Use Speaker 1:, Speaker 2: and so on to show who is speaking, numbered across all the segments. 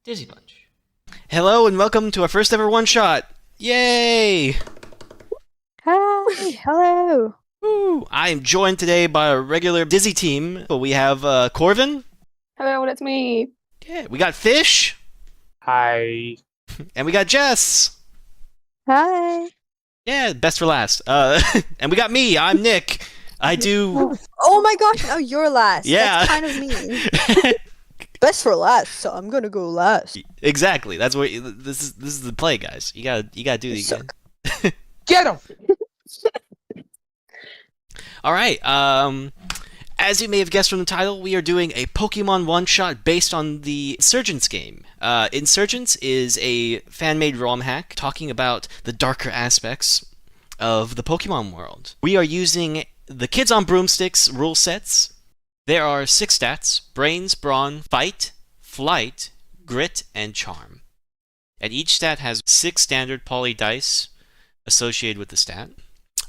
Speaker 1: DizzyPunch. Hello and welcome to our first ever one-shot! Yay!
Speaker 2: Hi, hello.
Speaker 1: Woo! I am joined today by a regular Dizzy team. We have Corvin.
Speaker 2: Hello, that's me.
Speaker 1: Yeah, we got Fish.
Speaker 3: Hi.
Speaker 1: And we got Jess.
Speaker 2: Hi.
Speaker 1: Yeah, best for last. And we got me. I'm Nick. I do...
Speaker 2: Oh my gosh, now you're last.
Speaker 1: Yeah.
Speaker 2: That's kind of mean. Best for last, so I'm gonna go last.
Speaker 1: Exactly. That's what this is the play, guys. You gotta do these.
Speaker 3: Get him!
Speaker 1: All right. As you may have guessed from the title, we are doing a Pokemon one-shot based on the Insurgence game. Insurgence is a fan-made ROM hack talking about the darker aspects of the Pokemon world. We are using the Kids on Broomsticks rule sets. There are 6 stats: Brains, Brawn, Fight, Flight, Grit, and Charm. And each stat has 6 standard poly dice associated with the stat.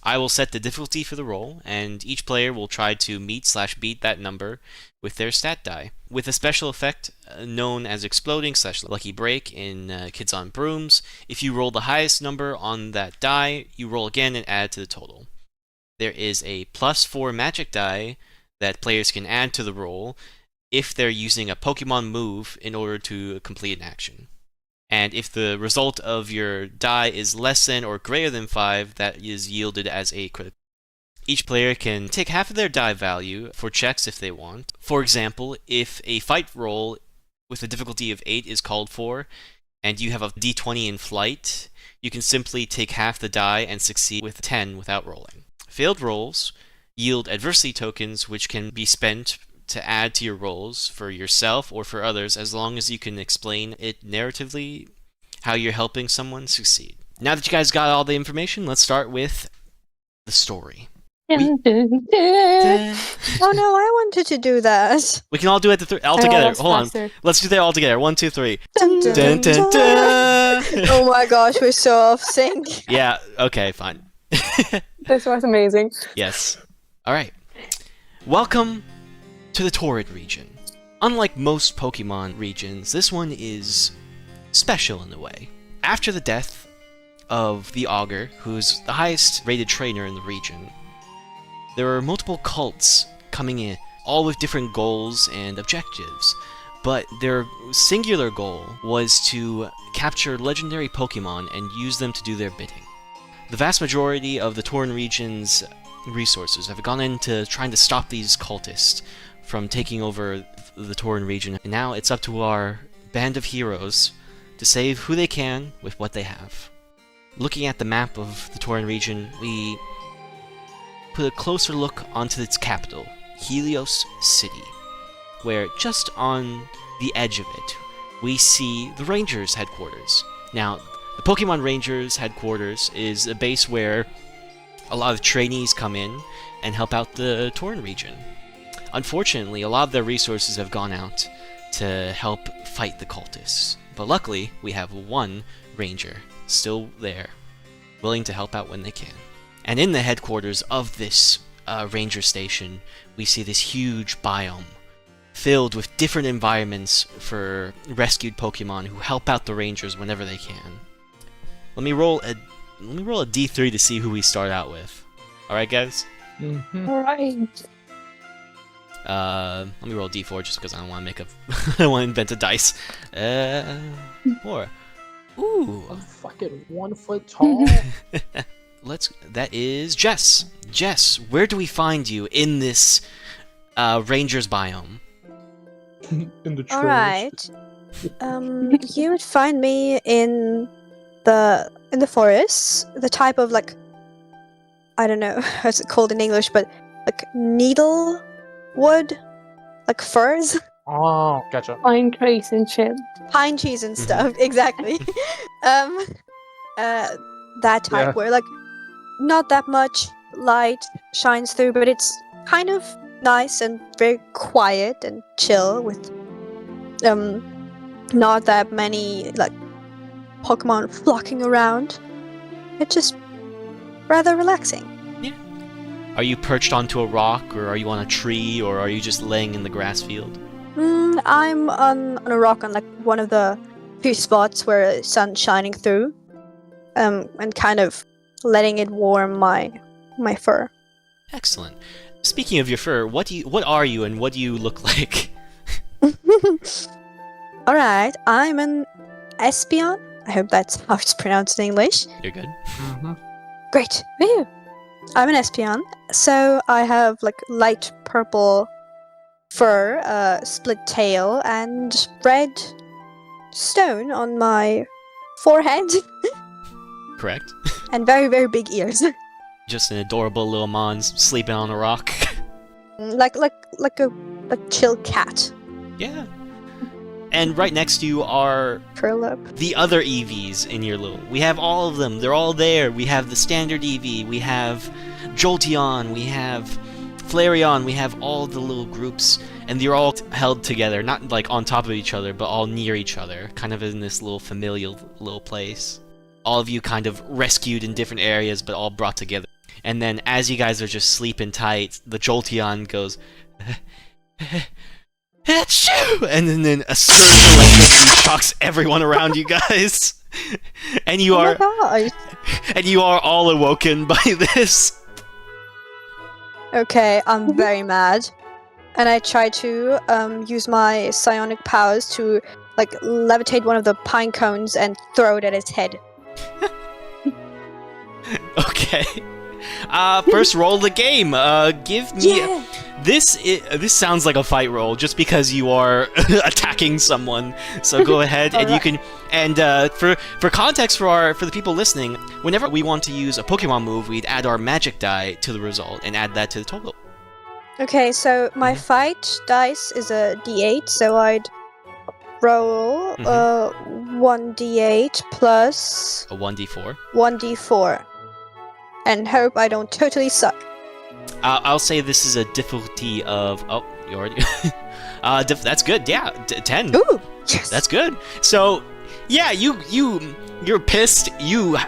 Speaker 1: I will set the difficulty for the roll, and each player will try to meet/beat that number with their stat die, with a special effect known as Exploding/Lucky Break in Kids on Brooms. If you roll the highest number on that die, you roll again and add to the total. There is a +4 magic die that players can add to the roll if they're using a Pokemon move in order to complete an action. And if the result of your die is less than or greater than 5, that is yielded as a critical. Each player can take half of their die value for checks if they want. For example, if a fight roll with a difficulty of 8 is called for, and you have a d20 in flight, you can simply take half the die and succeed with 10 without rolling. Failed rolls yield adversity tokens, which can be spent to add to your rolls for yourself or for others, as long as you can explain it narratively how you're helping someone succeed. Now that you guys got all the information, let's start with the story.
Speaker 2: Oh no, I wanted to do that.
Speaker 1: We can all do it all together. Hold on. Let's do that all together. 1, 2, 3. Dun, dun, dun, dun.
Speaker 2: Oh my gosh, we're so off sync.
Speaker 1: Yeah, okay, fine.
Speaker 2: This was amazing.
Speaker 1: Yes. Alright. Welcome to the Torrid region. Unlike most Pokemon regions, this one is special in a way. After the death of the Augur, who's the highest rated trainer in the region, there were multiple cults coming in, all with different goals and objectives, but their singular goal was to capture legendary Pokemon and use them to do their bidding. The vast majority of the Torrid region's resources have gone into trying to stop these cultists from taking over the Torrid region, and now it's up to our band of heroes to save who they can with what they have. Looking at the map of the Torrid region, we put a closer look onto its capital, Helios City, where just on the edge of it, we see the Rangers' headquarters. Now, the Pokemon Rangers' headquarters is a base where a lot of trainees come in and help out the Torrid region. Unfortunately, a lot of their resources have gone out to help fight the cultists, but luckily we have one ranger still there, willing to help out when they can. And in the headquarters of this ranger station, we see this huge biome filled with different environments for rescued Pokemon who help out the rangers whenever they can. Let me roll a d3 to see who we start out with. Alright, guys?
Speaker 3: Mm-hmm.
Speaker 2: Alright.
Speaker 1: Let me roll a d4 just because I don't want to make a... I don't want to invent a dice. 4. Ooh.
Speaker 3: I'm fucking 1 foot tall.
Speaker 1: That is Jess. Jess, where do we find you in this Rangers biome?
Speaker 3: In the trash.
Speaker 2: Alright. You would find me in the forest. The type of I don't know how's it called in English, but needle wood, firs.
Speaker 3: Oh, gotcha.
Speaker 4: Pine trees and shit.
Speaker 2: Pine trees and stuff, exactly. That type where not that much light shines through, but it's kind of nice and very quiet and chill with not that many Pokemon flocking around. It's just rather relaxing.
Speaker 1: Yeah. Are you perched onto a rock, or are you on a tree, or are you just laying in the grass field?
Speaker 2: I'm on a rock on like one of the few spots where the sun's shining through, and kind of letting it warm my fur.
Speaker 1: Excellent. Speaking of your fur, what are you and what do you look like?
Speaker 2: Alright, I'm an Espion. I hope that's how it's pronounced in English.
Speaker 1: You're good.
Speaker 3: Mm-hmm.
Speaker 2: Great. Woo! I'm an Espion, so I have like light purple fur, split tail, and red stone on my forehead,
Speaker 1: Correct.
Speaker 2: and very, very big ears.
Speaker 1: Just an adorable little mons sleeping on a rock.
Speaker 2: like a chill cat.
Speaker 1: Yeah. And right next to you are
Speaker 2: Curl up.
Speaker 1: the other EVs in your little... We have all of them. They're all there. We have the standard EV. We have Jolteon. We have Flareon. We have all the little groups. And they're all held together. Not like on top of each other, but all near each other. Kind of in this little familial little place. All of you kind of rescued in different areas, but all brought together. And then as you guys are just sleeping tight, the Jolteon goes... Achoo! And then a surge of electricity shocks everyone around you guys. And you are
Speaker 2: my gosh.
Speaker 1: and you are all awoken by this.
Speaker 2: Okay, I'm very mad. And I try to use my psionic powers to like levitate one of the pine cones and throw it at its head.
Speaker 1: Okay. First roll the game. Give me
Speaker 2: Yeah.
Speaker 1: this sounds like a fight roll just because you are attacking someone. So go ahead and you can for context for the people listening, whenever we want to use a Pokemon move, we'd add our magic die to the result and add that to the total.
Speaker 2: Okay, so my fight dice is a d8, so I'd roll 1d8 plus
Speaker 1: A 1d4.
Speaker 2: 1d4. And hope I don't totally suck.
Speaker 1: I'll say this is a difficulty of... Oh, you already... that's good, yeah. 10.
Speaker 2: Ooh! Yes!
Speaker 1: That's good. So, yeah, you're pissed. You,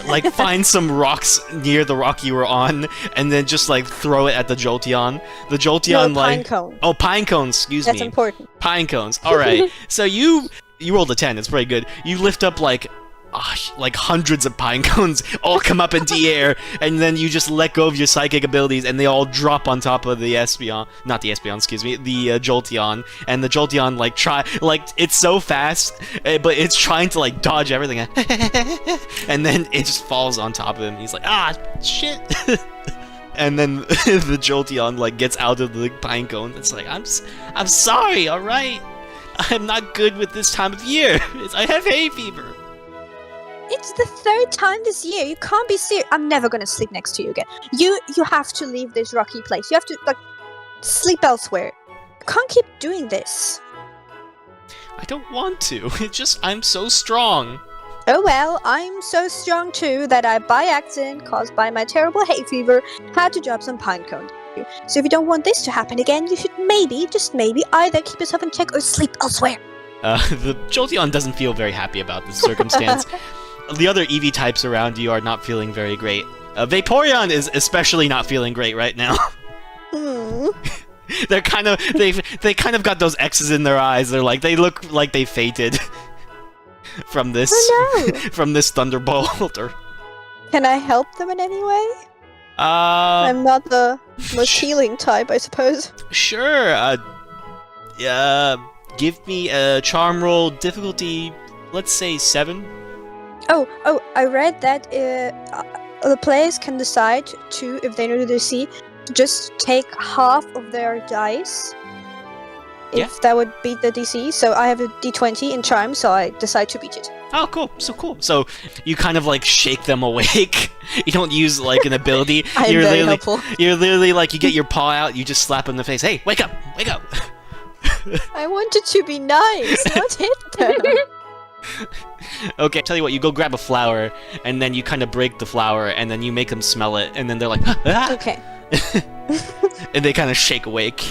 Speaker 1: like, find some rocks near the rock you were on, and then just, like, throw it at the Jolteon. The Jolteon,
Speaker 2: No,
Speaker 1: like...
Speaker 2: pine cone.
Speaker 1: Oh, pine cones, excuse
Speaker 2: That's
Speaker 1: me.
Speaker 2: important.
Speaker 1: Pine cones, alright. So you rolled a 10, it's pretty good. You lift up, like hundreds of pine cones all come up into the air, and then you just let go of your psychic abilities, and they all drop on top of the Espeon, not the Espeon, excuse me, the Jolteon, and the Jolteon it's so fast, but it's trying to like dodge everything, and then it just falls on top of him. He's like, ah, shit. And then the Jolteon like gets out of the pine cone. It's like, I'm sorry, all right. I'm not good with this time of year. I have hay fever.
Speaker 2: It's the third time this year. You can't be serious. I'm never gonna sleep next to you again. You have to leave this rocky place. You have to like sleep elsewhere. You can't keep doing this.
Speaker 1: I don't want to. It's just I'm so strong.
Speaker 2: Oh well, I'm so strong too that I, by accident, caused by my terrible hay fever, had to drop some pine cone. So if you don't want this to happen again, you should maybe, just maybe, either keep yourself in check or sleep elsewhere.
Speaker 1: The Jolteon doesn't feel very happy about this circumstance. The other Eevee types around you are not feeling very great. Vaporeon is especially not feeling great right now. They're kind of they kind of got those X's in their eyes. They look like they fainted from this from this thunderbolt. Or
Speaker 2: can I help them in any way? I'm not the most healing type, I suppose.
Speaker 1: Sure. Give me a charm roll difficulty. Let's say 7.
Speaker 2: Oh, I read that the players can decide to, if they know the DC, to just take half of their dice. If that would beat the DC. So I have a D20 in charm, so I decide to beat it.
Speaker 1: Oh, cool. So cool. So you kind of like shake them awake. You don't use like an ability.
Speaker 2: You're very helpful.
Speaker 1: You're literally like, you get your paw out, you just slap them in the face. Hey, wake up! Wake up!
Speaker 2: I wanted to be nice, not hit them.
Speaker 1: Okay, tell you what, you go grab a flower, and then you kind of break the flower, and then you make them smell it, and then they're like, ah!
Speaker 2: Okay.
Speaker 1: And they kind of shake awake.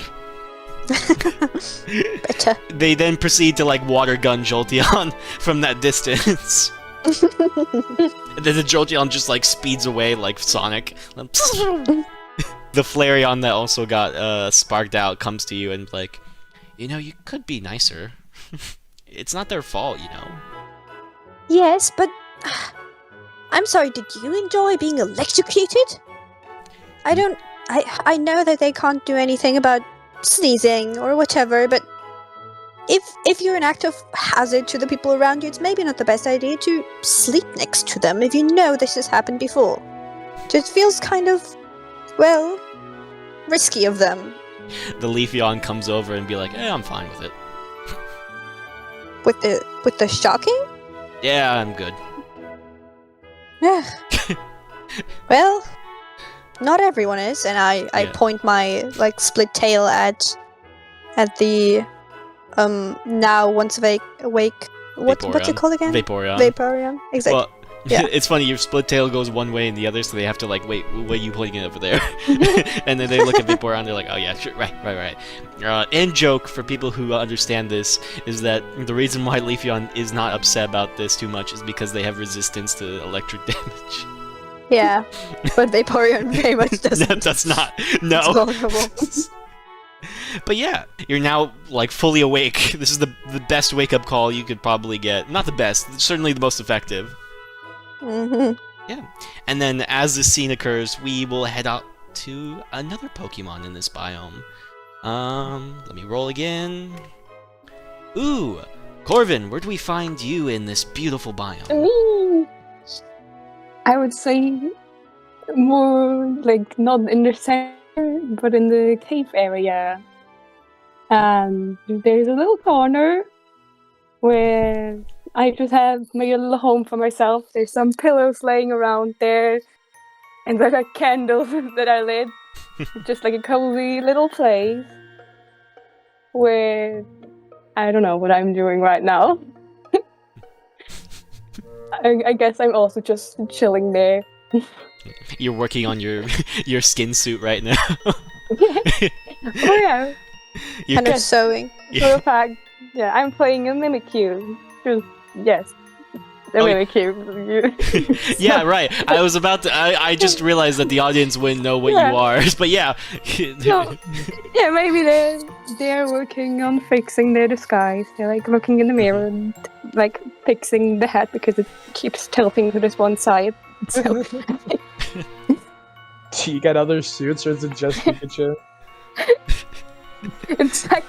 Speaker 2: Better.
Speaker 1: They then proceed to like water gun Jolteon from that distance. And then the Jolteon just like speeds away like Sonic. The Flareon that also got sparked out comes to you and like, You know, you could be nicer. It's not their fault, you know.
Speaker 2: Yes, but I'm sorry, did you enjoy being electrocuted? I know that they can't do anything about sneezing or whatever, but if you're an active hazard to the people around you, it's maybe not the best idea to sleep next to them if you know this has happened before. Just feels kind of, well, risky of them.
Speaker 1: The Leafeon comes over and be like, I'm fine with it.
Speaker 2: With the shocking?
Speaker 1: Yeah, I'm good.
Speaker 2: Well, not everyone is, and I point my like split tail at the now once awake what's it called again?
Speaker 1: Vaporeon.
Speaker 2: Vaporeon. Exactly.
Speaker 1: Well,
Speaker 2: Yeah.
Speaker 1: it's funny, your split tail goes one way and the other, so they have to like, wait, what are you pointing it over there? And then they look at Vaporeon, they're like, oh yeah, sure, right. And joke, for people who understand this, is that the reason why Leafeon is not upset about this too much is because they have resistance to electric damage.
Speaker 2: Yeah, but Vaporeon very much doesn't.
Speaker 1: No, does not. No.
Speaker 2: It's vulnerable.
Speaker 1: But yeah, you're now like fully awake. This is the best wake-up call you could probably get. Not the best, certainly the most effective.
Speaker 2: Mm-hmm.
Speaker 1: Yeah. And then as this scene occurs, we will head out to another Pokemon in this biome. Let me roll again. Ooh, Corvin, where do we find you in this beautiful biome?
Speaker 4: I would say more like not in the center, but in the cave area. And there's a little corner where I just have my little home for myself. There's some pillows laying around there, and there are candles that I lit. Just like a cozy little place where I don't know what I'm doing right now. I guess I'm also just chilling there.
Speaker 1: You're working on your skin suit right now.
Speaker 4: Oh yeah.
Speaker 1: You're
Speaker 2: Kind of sewing.
Speaker 4: For a fact, yeah, I'm playing a Mimikyu. Yes, the Mimikyu.
Speaker 1: Yeah, right. I was about to. I just realized that the audience wouldn't know what you are, but yeah.
Speaker 4: No, yeah, maybe they're working on fixing their disguise. They're like looking in the mirror, and, like fixing the hat because it keeps tilting to this one side. So,
Speaker 3: Do you got other suits, or is it just Pikachu?
Speaker 4: it's like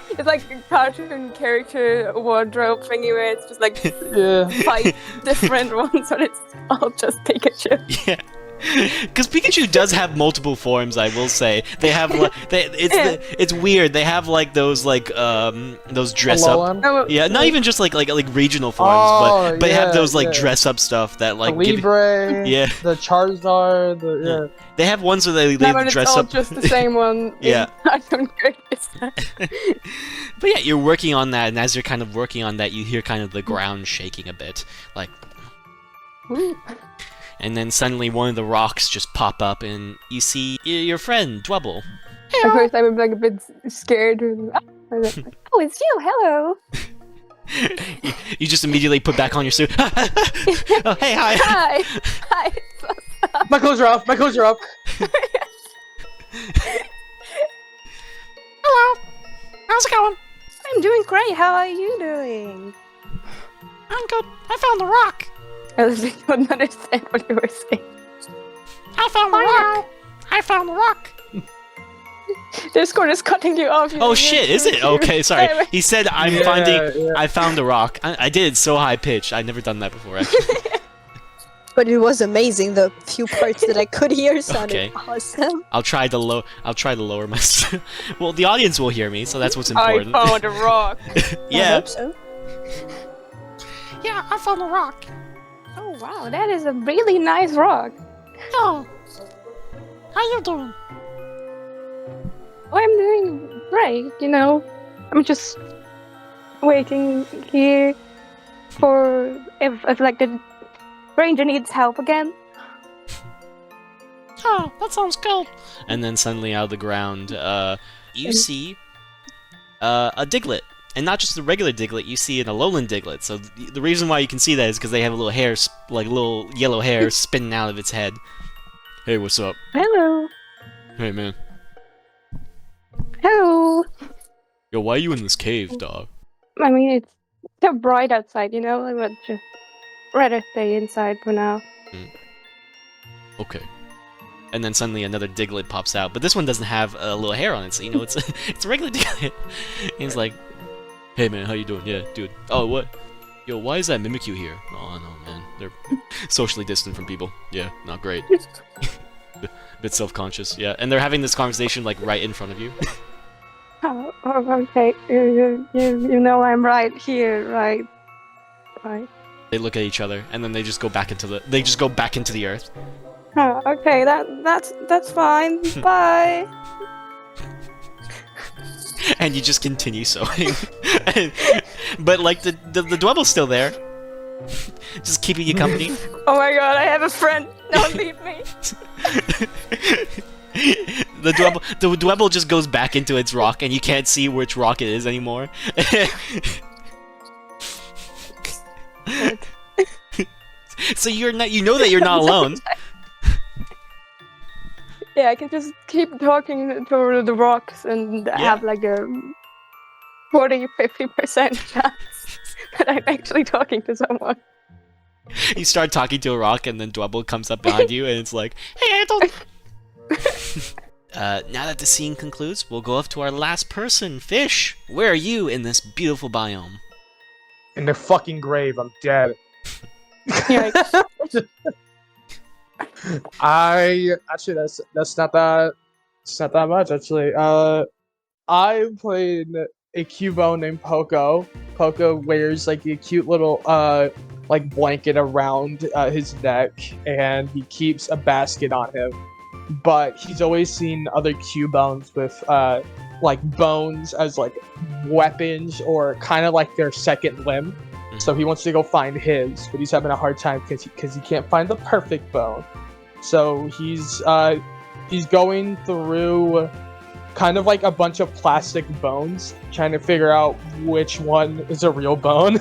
Speaker 4: a cartoon character wardrobe thingy where it's just like
Speaker 3: Yeah.
Speaker 4: 5 different ones, but it's all just Pikachu.
Speaker 1: Yeah. Because Pikachu does have multiple forms, I will say. They have it's weird. They have like those dress up.
Speaker 3: Alolan?
Speaker 1: Yeah, not even just like regional forms, but they have those like
Speaker 3: yeah.
Speaker 1: dress up stuff that like
Speaker 3: The Libre,
Speaker 1: yeah.
Speaker 3: the Charizard,
Speaker 1: They have ones where they
Speaker 4: No, but it's
Speaker 1: dress
Speaker 4: all
Speaker 1: up.
Speaker 4: just the same one.
Speaker 1: Yeah.
Speaker 4: I don't get this.
Speaker 1: But yeah, you're working on that, and as you're kind of working on that, you hear kind of the ground shaking a bit, like.
Speaker 4: Ooh.
Speaker 1: And then suddenly one of the rocks just pop up, and you see your friend Dwebble.
Speaker 4: At first, I was like a bit scared. I was like, oh, it's you! Hello!
Speaker 1: You just immediately put back on your suit. Oh, hey, hi.
Speaker 4: Hi! Hi!
Speaker 3: My clothes are off. My clothes are up.
Speaker 4: Hello! How's it going? I'm doing great. How are you doing? I'm good. I found the rock. I couldn't understand what you were saying. I found the rock. I found the rock. Discord is cutting you off.
Speaker 1: Oh shit, is it? Okay, sorry. He said
Speaker 3: Yeah.
Speaker 1: I found the rock. I did it so high pitched. I'd never done that before, actually.
Speaker 2: But it was amazing. The few parts that I could hear sounded awesome.
Speaker 1: I'll try to lower my well, the audience will hear me, so that's what's
Speaker 4: I
Speaker 1: important.
Speaker 4: found a rock.
Speaker 2: I
Speaker 1: Yeah.
Speaker 2: hope so.
Speaker 4: Yeah, I found a rock. Oh wow, that is a really nice rock. Oh, how you doing? Oh, I'm doing great. You know, I'm just waiting here for if like the ranger needs help again. Oh, that sounds good.
Speaker 1: And then suddenly out of the ground, you see a Diglett. And not just the regular Diglett, you see an Alolan Diglett. So the reason why you can see that is because they have a little hair, like little yellow hair spinning out of its head. Hey, what's up?
Speaker 4: Hello.
Speaker 1: Hey, man.
Speaker 4: Hello.
Speaker 1: Yo, why are you in this cave, dog?
Speaker 4: I mean, it's so bright outside, you know? I would just rather stay inside for now.
Speaker 1: Okay. And then suddenly another Diglett pops out, but this one doesn't have a little hair on it, so you know it's it's a regular Diglett. He's like, "Hey man, how you doing? Yeah, dude. Oh, what? Yo, why is that Mimikyu here? Oh no, man, they're socially distant from people. Yeah, not great. Bit self-conscious. Yeah, and they're having this conversation like right in front of you.
Speaker 4: Oh, okay. You know I'm right here, right? Right.
Speaker 1: They look at each other, and then they just go back into the earth.
Speaker 4: Oh, okay, that's fine. Bye.
Speaker 1: And you just continue sewing. But like the Dwebble's still there. Just keeping you company.
Speaker 4: Oh my god, I have a friend. Don't leave me.
Speaker 1: The Dwebble just goes back into its rock, and you can't see which rock it is anymore. So you know that you're not alone.
Speaker 4: Yeah, I can just keep talking to the rocks and have like a 40-50% chance that I'm actually talking to someone.
Speaker 1: You start talking to a rock, and then Dwebble comes up behind you, and it's like, "Hey, Anton!" Now that the scene concludes, we'll go off to our last person, Fish. Where are you in this beautiful biome?
Speaker 3: In the fucking grave, I'm dead. Actually that's not that much actually. I played a Cubone named Poco. Poco wears like a cute little like blanket around his neck, and he keeps a basket on him. But he's always seen other Cubones with like bones as like weapons or kind of like their second limb. So he wants to go find his, but he's having a hard time because he can't find the perfect bone. So he's going through kind of like a bunch of plastic bones, trying to figure out which one is a real bone.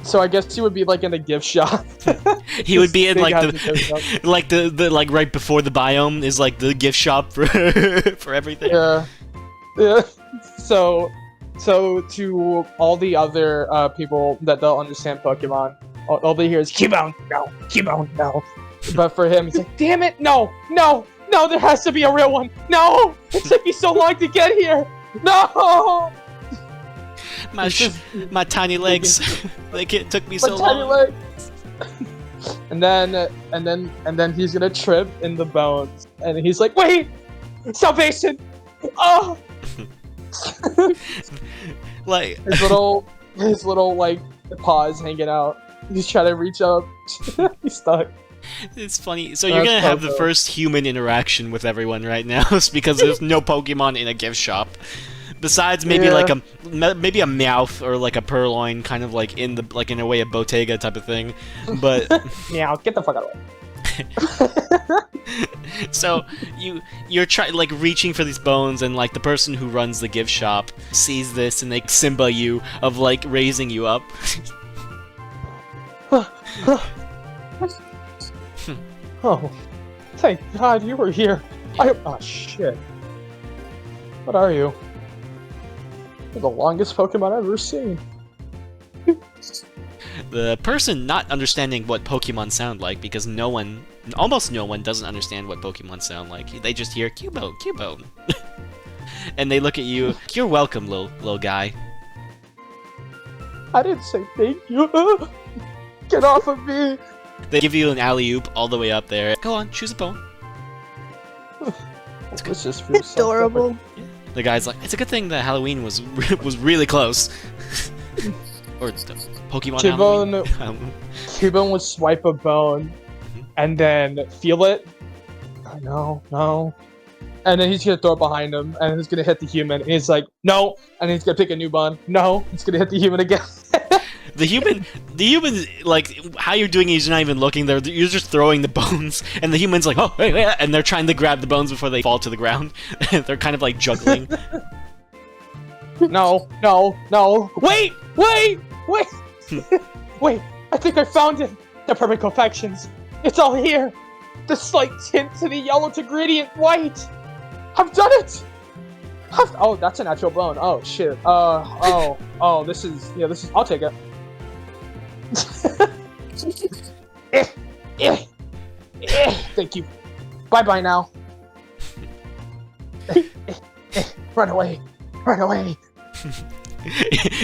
Speaker 3: So I guess he would be like in a gift shop.
Speaker 1: He would be in like the like right before the biome is like the gift shop for for everything.
Speaker 3: Yeah. So to all the other people that don't understand Pokemon, all they hear is Cubone, no, Cubone, no. But for him, he's like, damn it, no, there has to be a real one. No, it took me so long to get here. No.
Speaker 1: My tiny legs, it took me so
Speaker 3: tiny
Speaker 1: long.
Speaker 3: Legs. And then he's gonna trip in the bones, and he's like, wait, salvation. Oh.
Speaker 1: Like
Speaker 3: his little like paws hanging out. He's trying to reach up. He's stuck.
Speaker 1: It's funny. So you're gonna have the first human interaction with everyone right now, because there's no Pokemon in a gift shop. Besides maybe like a Meowth or like a Purloin, kind of like in a way a Bottega type of thing, but
Speaker 3: Meow, get the fuck out of the way.
Speaker 1: So you're like reaching for these bones, and like the person who runs the gift shop sees this, and they Simba you of like raising you up.
Speaker 3: Oh, thank God you were here. Oh shit. What are you? You're the longest Pokemon I've ever seen.
Speaker 1: The person not understanding what Pokemon sound like, because almost no one doesn't understand what Pokemon sound like. They just hear Cubone. And they look at you. You're welcome, little guy.
Speaker 3: I didn't say thank you. Get off of me.
Speaker 1: They give you an alley-oop all the way up there. Go on, choose a bone.
Speaker 3: It's just
Speaker 2: adorable.
Speaker 1: The guy's like, it's a good thing that Halloween was really close. Or Pokemon Halloween.
Speaker 3: Cubone would swipe a bone and then feel it. No. And then he's gonna throw it behind him, and he's gonna hit the human. And he's like, no. And he's gonna pick a new bone. No. He's gonna hit the human again.
Speaker 1: The human, like, how you're doing it is you're not even looking there. You're just throwing the bones, and the human's like, oh, hey, and they're trying to grab the bones before they fall to the ground. They're kind of like juggling.
Speaker 3: No. Wait! Wait, I think I found it. The perfect confections. It's all here. The slight tint to the yellow to gradient white. I've done it. Oh, that's a natural bone. Oh shit. Oh, this is. I'll take it. Thank you. Bye now. Run away.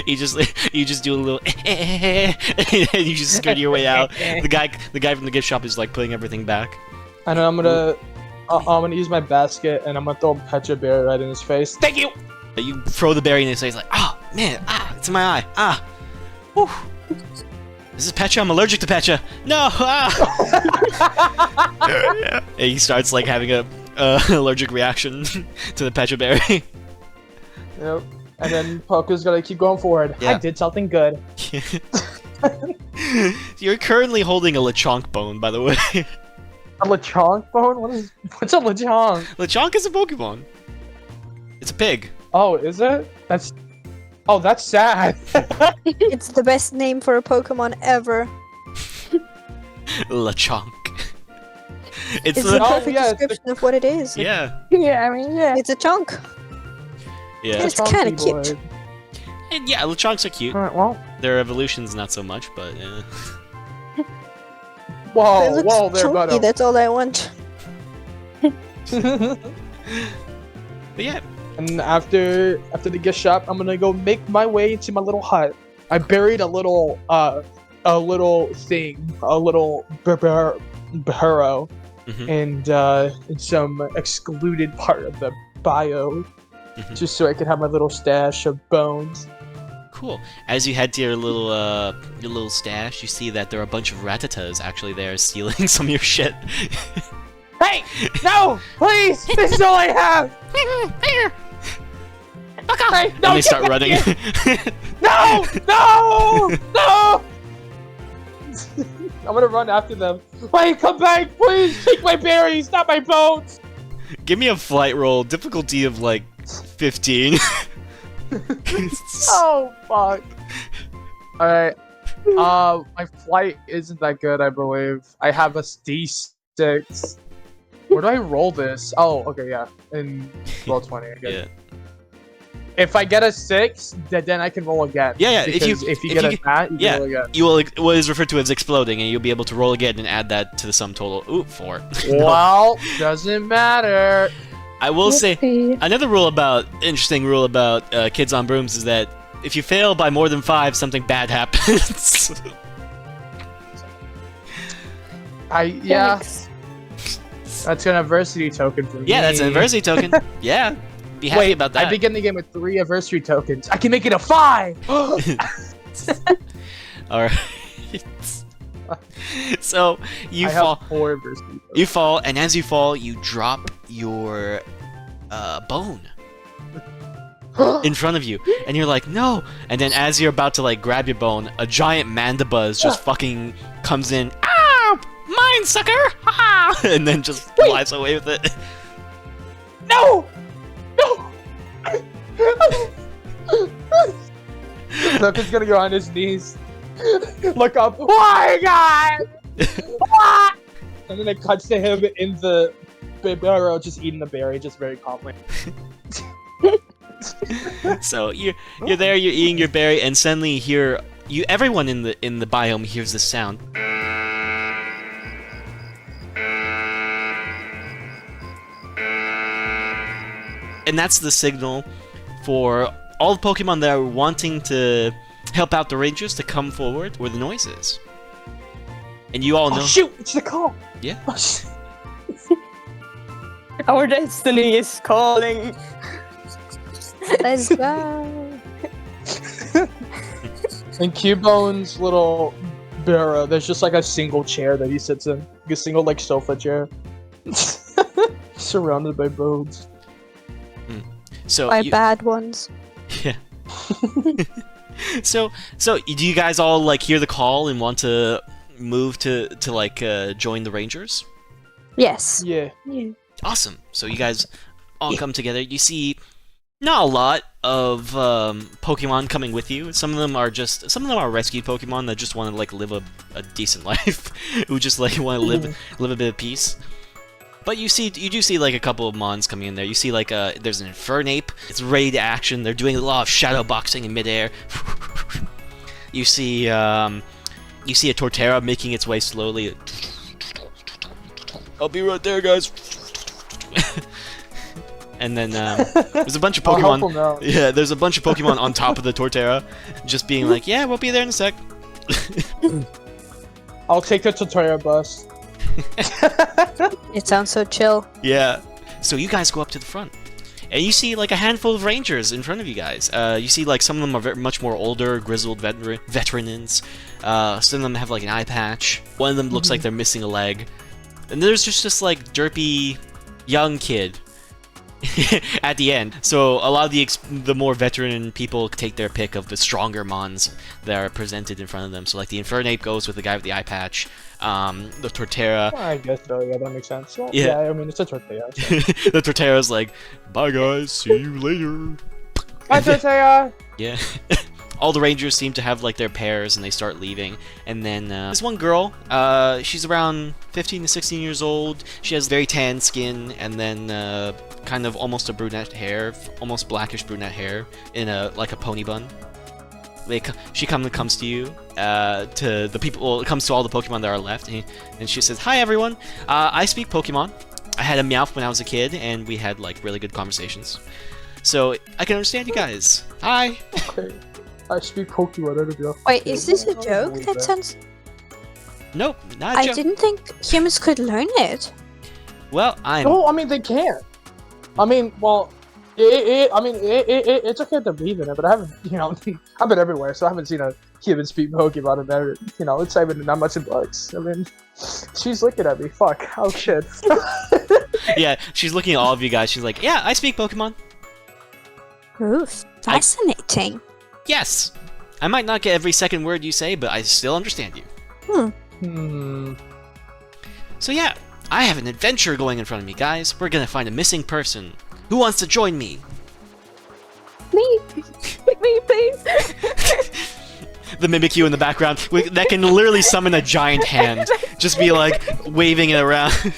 Speaker 1: you just do a little and you just skirt your way out. The guy from the gift shop is like putting everything back.
Speaker 3: And then I'm gonna use my basket and I'm gonna throw a Pecha berry right in his face. Thank you.
Speaker 1: You throw the berry in his face like, oh man, it's in my eye. Whew. This is Pecha. I'm allergic to Pecha. No. And he starts like having a allergic reaction to the Pecha berry.
Speaker 3: Yep. And then Poke's gonna keep going forward.
Speaker 1: Yeah.
Speaker 3: I did something good.
Speaker 1: You're currently holding a Lechonk bone, by the way.
Speaker 3: A Lechonk bone? What's a Lechonk?
Speaker 1: Lechonk is a Pokemon. It's a pig.
Speaker 3: Oh, is it? That's sad.
Speaker 2: It's the best name for a Pokemon ever.
Speaker 1: Lechonk.
Speaker 2: It's
Speaker 1: the
Speaker 2: the perfect description of what it is.
Speaker 1: yeah.
Speaker 4: Yeah, I mean, yeah.
Speaker 2: It's a chunk.
Speaker 1: Yeah.
Speaker 2: It's kind of cute.
Speaker 1: And yeah, Lechonks are cute.
Speaker 3: Alright, well.
Speaker 1: Their evolutions not so much, but
Speaker 3: Whoa,
Speaker 2: It
Speaker 3: whoa
Speaker 2: looks
Speaker 3: there,
Speaker 2: chunky,
Speaker 3: buddy.
Speaker 2: that's all I want.
Speaker 1: but yeah.
Speaker 3: And after the gift shop, I'm gonna go make my way to my little hut. I buried a little burrow and in some excluded part of the bio, just so I could have my little stash of bones.
Speaker 1: Cool. As you head to your little stash, you see that there are a bunch of Rattatas actually there stealing some of your shit.
Speaker 3: Hey! No! Please! This is all I have!
Speaker 1: Fuck off!
Speaker 3: Hey, no,
Speaker 1: and they start
Speaker 3: get
Speaker 1: running.
Speaker 3: No! No! No! I'm gonna run after them. Wait, come back! Please! Take my berries, not my bones!
Speaker 1: Give me a flight roll. Difficulty of like 15.
Speaker 3: Oh, fuck. Alright. My flight isn't that good, I believe. I have a D6. Where do I roll this? Oh, okay, yeah. In roll 20, I guess.
Speaker 1: Yeah.
Speaker 3: If I get a 6, then I can roll again.
Speaker 1: Yeah.
Speaker 3: Because if you get a nat, you can roll again.
Speaker 1: You will what is referred to as exploding, and you'll be able to roll again and add that to the sum total. Ooh, 4.
Speaker 3: Well, doesn't matter.
Speaker 1: I will say another interesting rule about kids on brooms is that if you fail by more than 5, something bad happens.
Speaker 3: Yeah. That's an adversity token for me.
Speaker 1: Yeah, that's an adversity token. Yeah. Be happy about that.
Speaker 3: I begin the game with 3 adversity tokens. I can make it a 5!
Speaker 1: Alright. So, you fall.
Speaker 3: Have 4 adversity tokens.
Speaker 1: You fall, and as you fall, you drop your bone in front of you. And you're like, no! And then as you're about to like grab your bone, a giant mandibuzz just fucking comes in. Ah! Mine, sucker! Ha! And then just flies away with it.
Speaker 3: No! No! Look, he's gonna go on his knees. Look up. Why, God? What? And then it cuts to him in the burrow, just eating the berry, just very calmly.
Speaker 1: So you're there, you're eating your berry, and suddenly everyone in the biome hears this sound. And that's the signal for all the Pokemon that are wanting to help out the Rangers to come forward where the noise is. And you all know.
Speaker 3: Oh shoot! It's the call.
Speaker 1: Yeah.
Speaker 3: Oh, shit.
Speaker 4: Our destiny is calling.
Speaker 2: Let's go.
Speaker 3: In Cubone's little burrow, there's just like a single chair that he sits in. Like a single like sofa chair. Surrounded by bones.
Speaker 1: So
Speaker 2: By bad ones.
Speaker 1: Yeah. So do you guys all like hear the call and want to move to like join the Rangers?
Speaker 2: Yes.
Speaker 3: Yeah.
Speaker 1: Awesome. So you guys all come together. You see not a lot of Pokemon coming with you. Some of them are rescued Pokemon that just want to like live a decent life, who just like want to live a bit of peace. But you do see like a couple of mons coming in there. You see like there's an Infernape. It's ready to action. They're doing a lot of shadow boxing in midair. You see a Torterra making its way slowly. I'll be right there, guys. And then there's a bunch of Pokemon. Yeah, there's a bunch of Pokemon on top of the Torterra, just being like, "Yeah, we'll be there in a sec."
Speaker 3: I'll take the Torterra bus.
Speaker 2: It sounds so chill.
Speaker 1: Yeah. So you guys go up to the front, and you see like a handful of rangers in front of you guys. You see like some of them are much more older, grizzled veterans. Some of them have like an eye patch. One of them looks like they're missing a leg, and there's just this like derpy young kid at the end. So a lot of the more veteran people take their pick of the stronger mons that are presented in front of them. So like the Infernape goes with the guy with the eye patch. The Torterra.
Speaker 3: I guess so. Yeah, that makes sense. Well,
Speaker 1: Yeah.
Speaker 3: I mean, it's a Torterra. So.
Speaker 1: The Torterra's like, "Bye guys, see you later."
Speaker 3: Bye, Torterra.
Speaker 1: Yeah. All the rangers seem to have like their pairs, and they start leaving. And then there's one girl. She's around 15 to 16 years old. She has very tan skin, and then kind of almost a brunette hair, almost blackish brunette hair, in like a pony bun. She comes to you, to the people. Well, it comes to all the Pokemon that are left, and she says, "Hi everyone. I speak Pokemon. I had a Meowth when I was a kid, and we had like really good conversations. So I can understand you guys. Hi."
Speaker 3: Okay. I speak Pokemon. I don't know.
Speaker 2: Wait, is this a joke? That sounds.
Speaker 1: Nope, not a
Speaker 2: I
Speaker 1: joke.
Speaker 2: didn't think humans could learn it.
Speaker 1: Well, I'm.
Speaker 3: Oh, I mean, they can. I mean, well, it's okay to believe in it, but I haven't, I've been everywhere, so I haven't seen a human speak Pokemon in there. It's not even that much in books. I mean, she's looking at me. Fuck. Oh shit.
Speaker 1: Yeah, she's looking at all of you guys. She's like, "Yeah, I speak Pokemon.
Speaker 2: Ooh, fascinating.
Speaker 1: Yes. I might not get every second word you say, but I still understand you." So yeah, I have an adventure going in front of me, guys. We're gonna find a missing person. Who wants to join me?
Speaker 4: Me, me, please.
Speaker 1: The Mimikyu in the background that can literally summon a giant hand, just be like waving it around.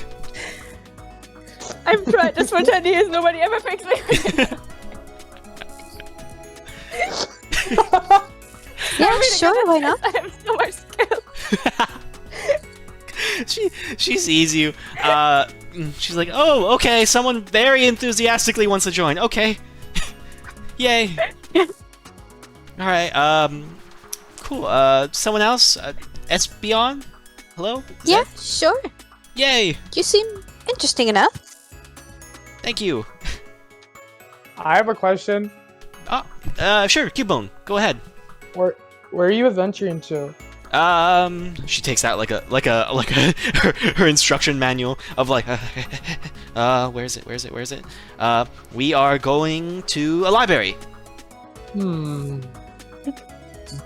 Speaker 4: I've tried this for 10 years. Nobody ever fixed it.
Speaker 2: Yeah, sure, why not?
Speaker 4: I have so much skill.
Speaker 1: She sees you. She's like, "Oh, okay. Someone very enthusiastically wants to join. Okay, yay. All right. Cool. Someone else? Espeon? Hello?
Speaker 2: Yeah, sure.
Speaker 1: Yay.
Speaker 2: You seem interesting enough.
Speaker 1: Thank you.
Speaker 3: I have a question.
Speaker 1: Sure. Cubone, go ahead.
Speaker 3: Where are you adventuring to?
Speaker 1: She takes out like her instruction manual of like, where is it? We are going to a library.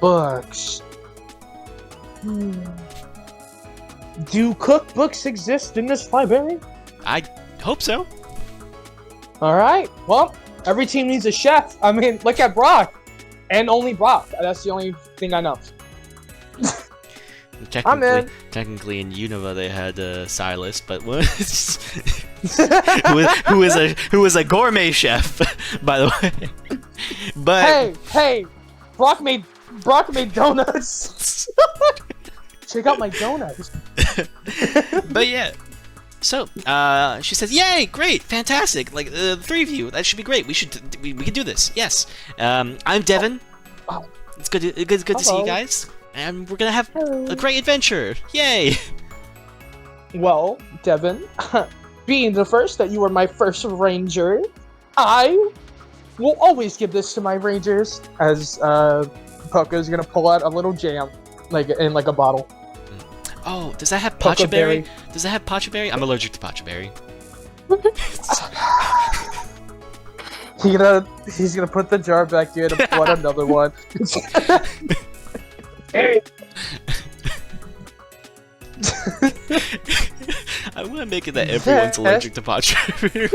Speaker 3: Books. Do cookbooks exist in this library?
Speaker 1: I hope so.
Speaker 3: Alright, well, every team needs a chef. I mean, look at Brock. And only Brock. That's the only thing I know.
Speaker 1: Technically in Unova they had Silas, but who is a gourmet chef, by the way. But
Speaker 3: hey, Brock made donuts. Check out my donuts.
Speaker 1: But yeah. So, she says, "Yay, great, fantastic! Like the three of you, that should be great. We can do this. Yes. I'm Devin. It's good to see you guys, and we're gonna have a great adventure. Yay!"
Speaker 3: Well, Devin, being the first that you were my first ranger, I will always give this to my rangers. As Poco's gonna pull out a little jam, in a bottle.
Speaker 1: Oh, does that have Pacha Berry? Does that have Pacha Berry? I'm allergic to Pacha Berry.
Speaker 3: He's gonna put the jar back in and put another one.
Speaker 1: I want to make it that everyone's allergic to Pacha Berry.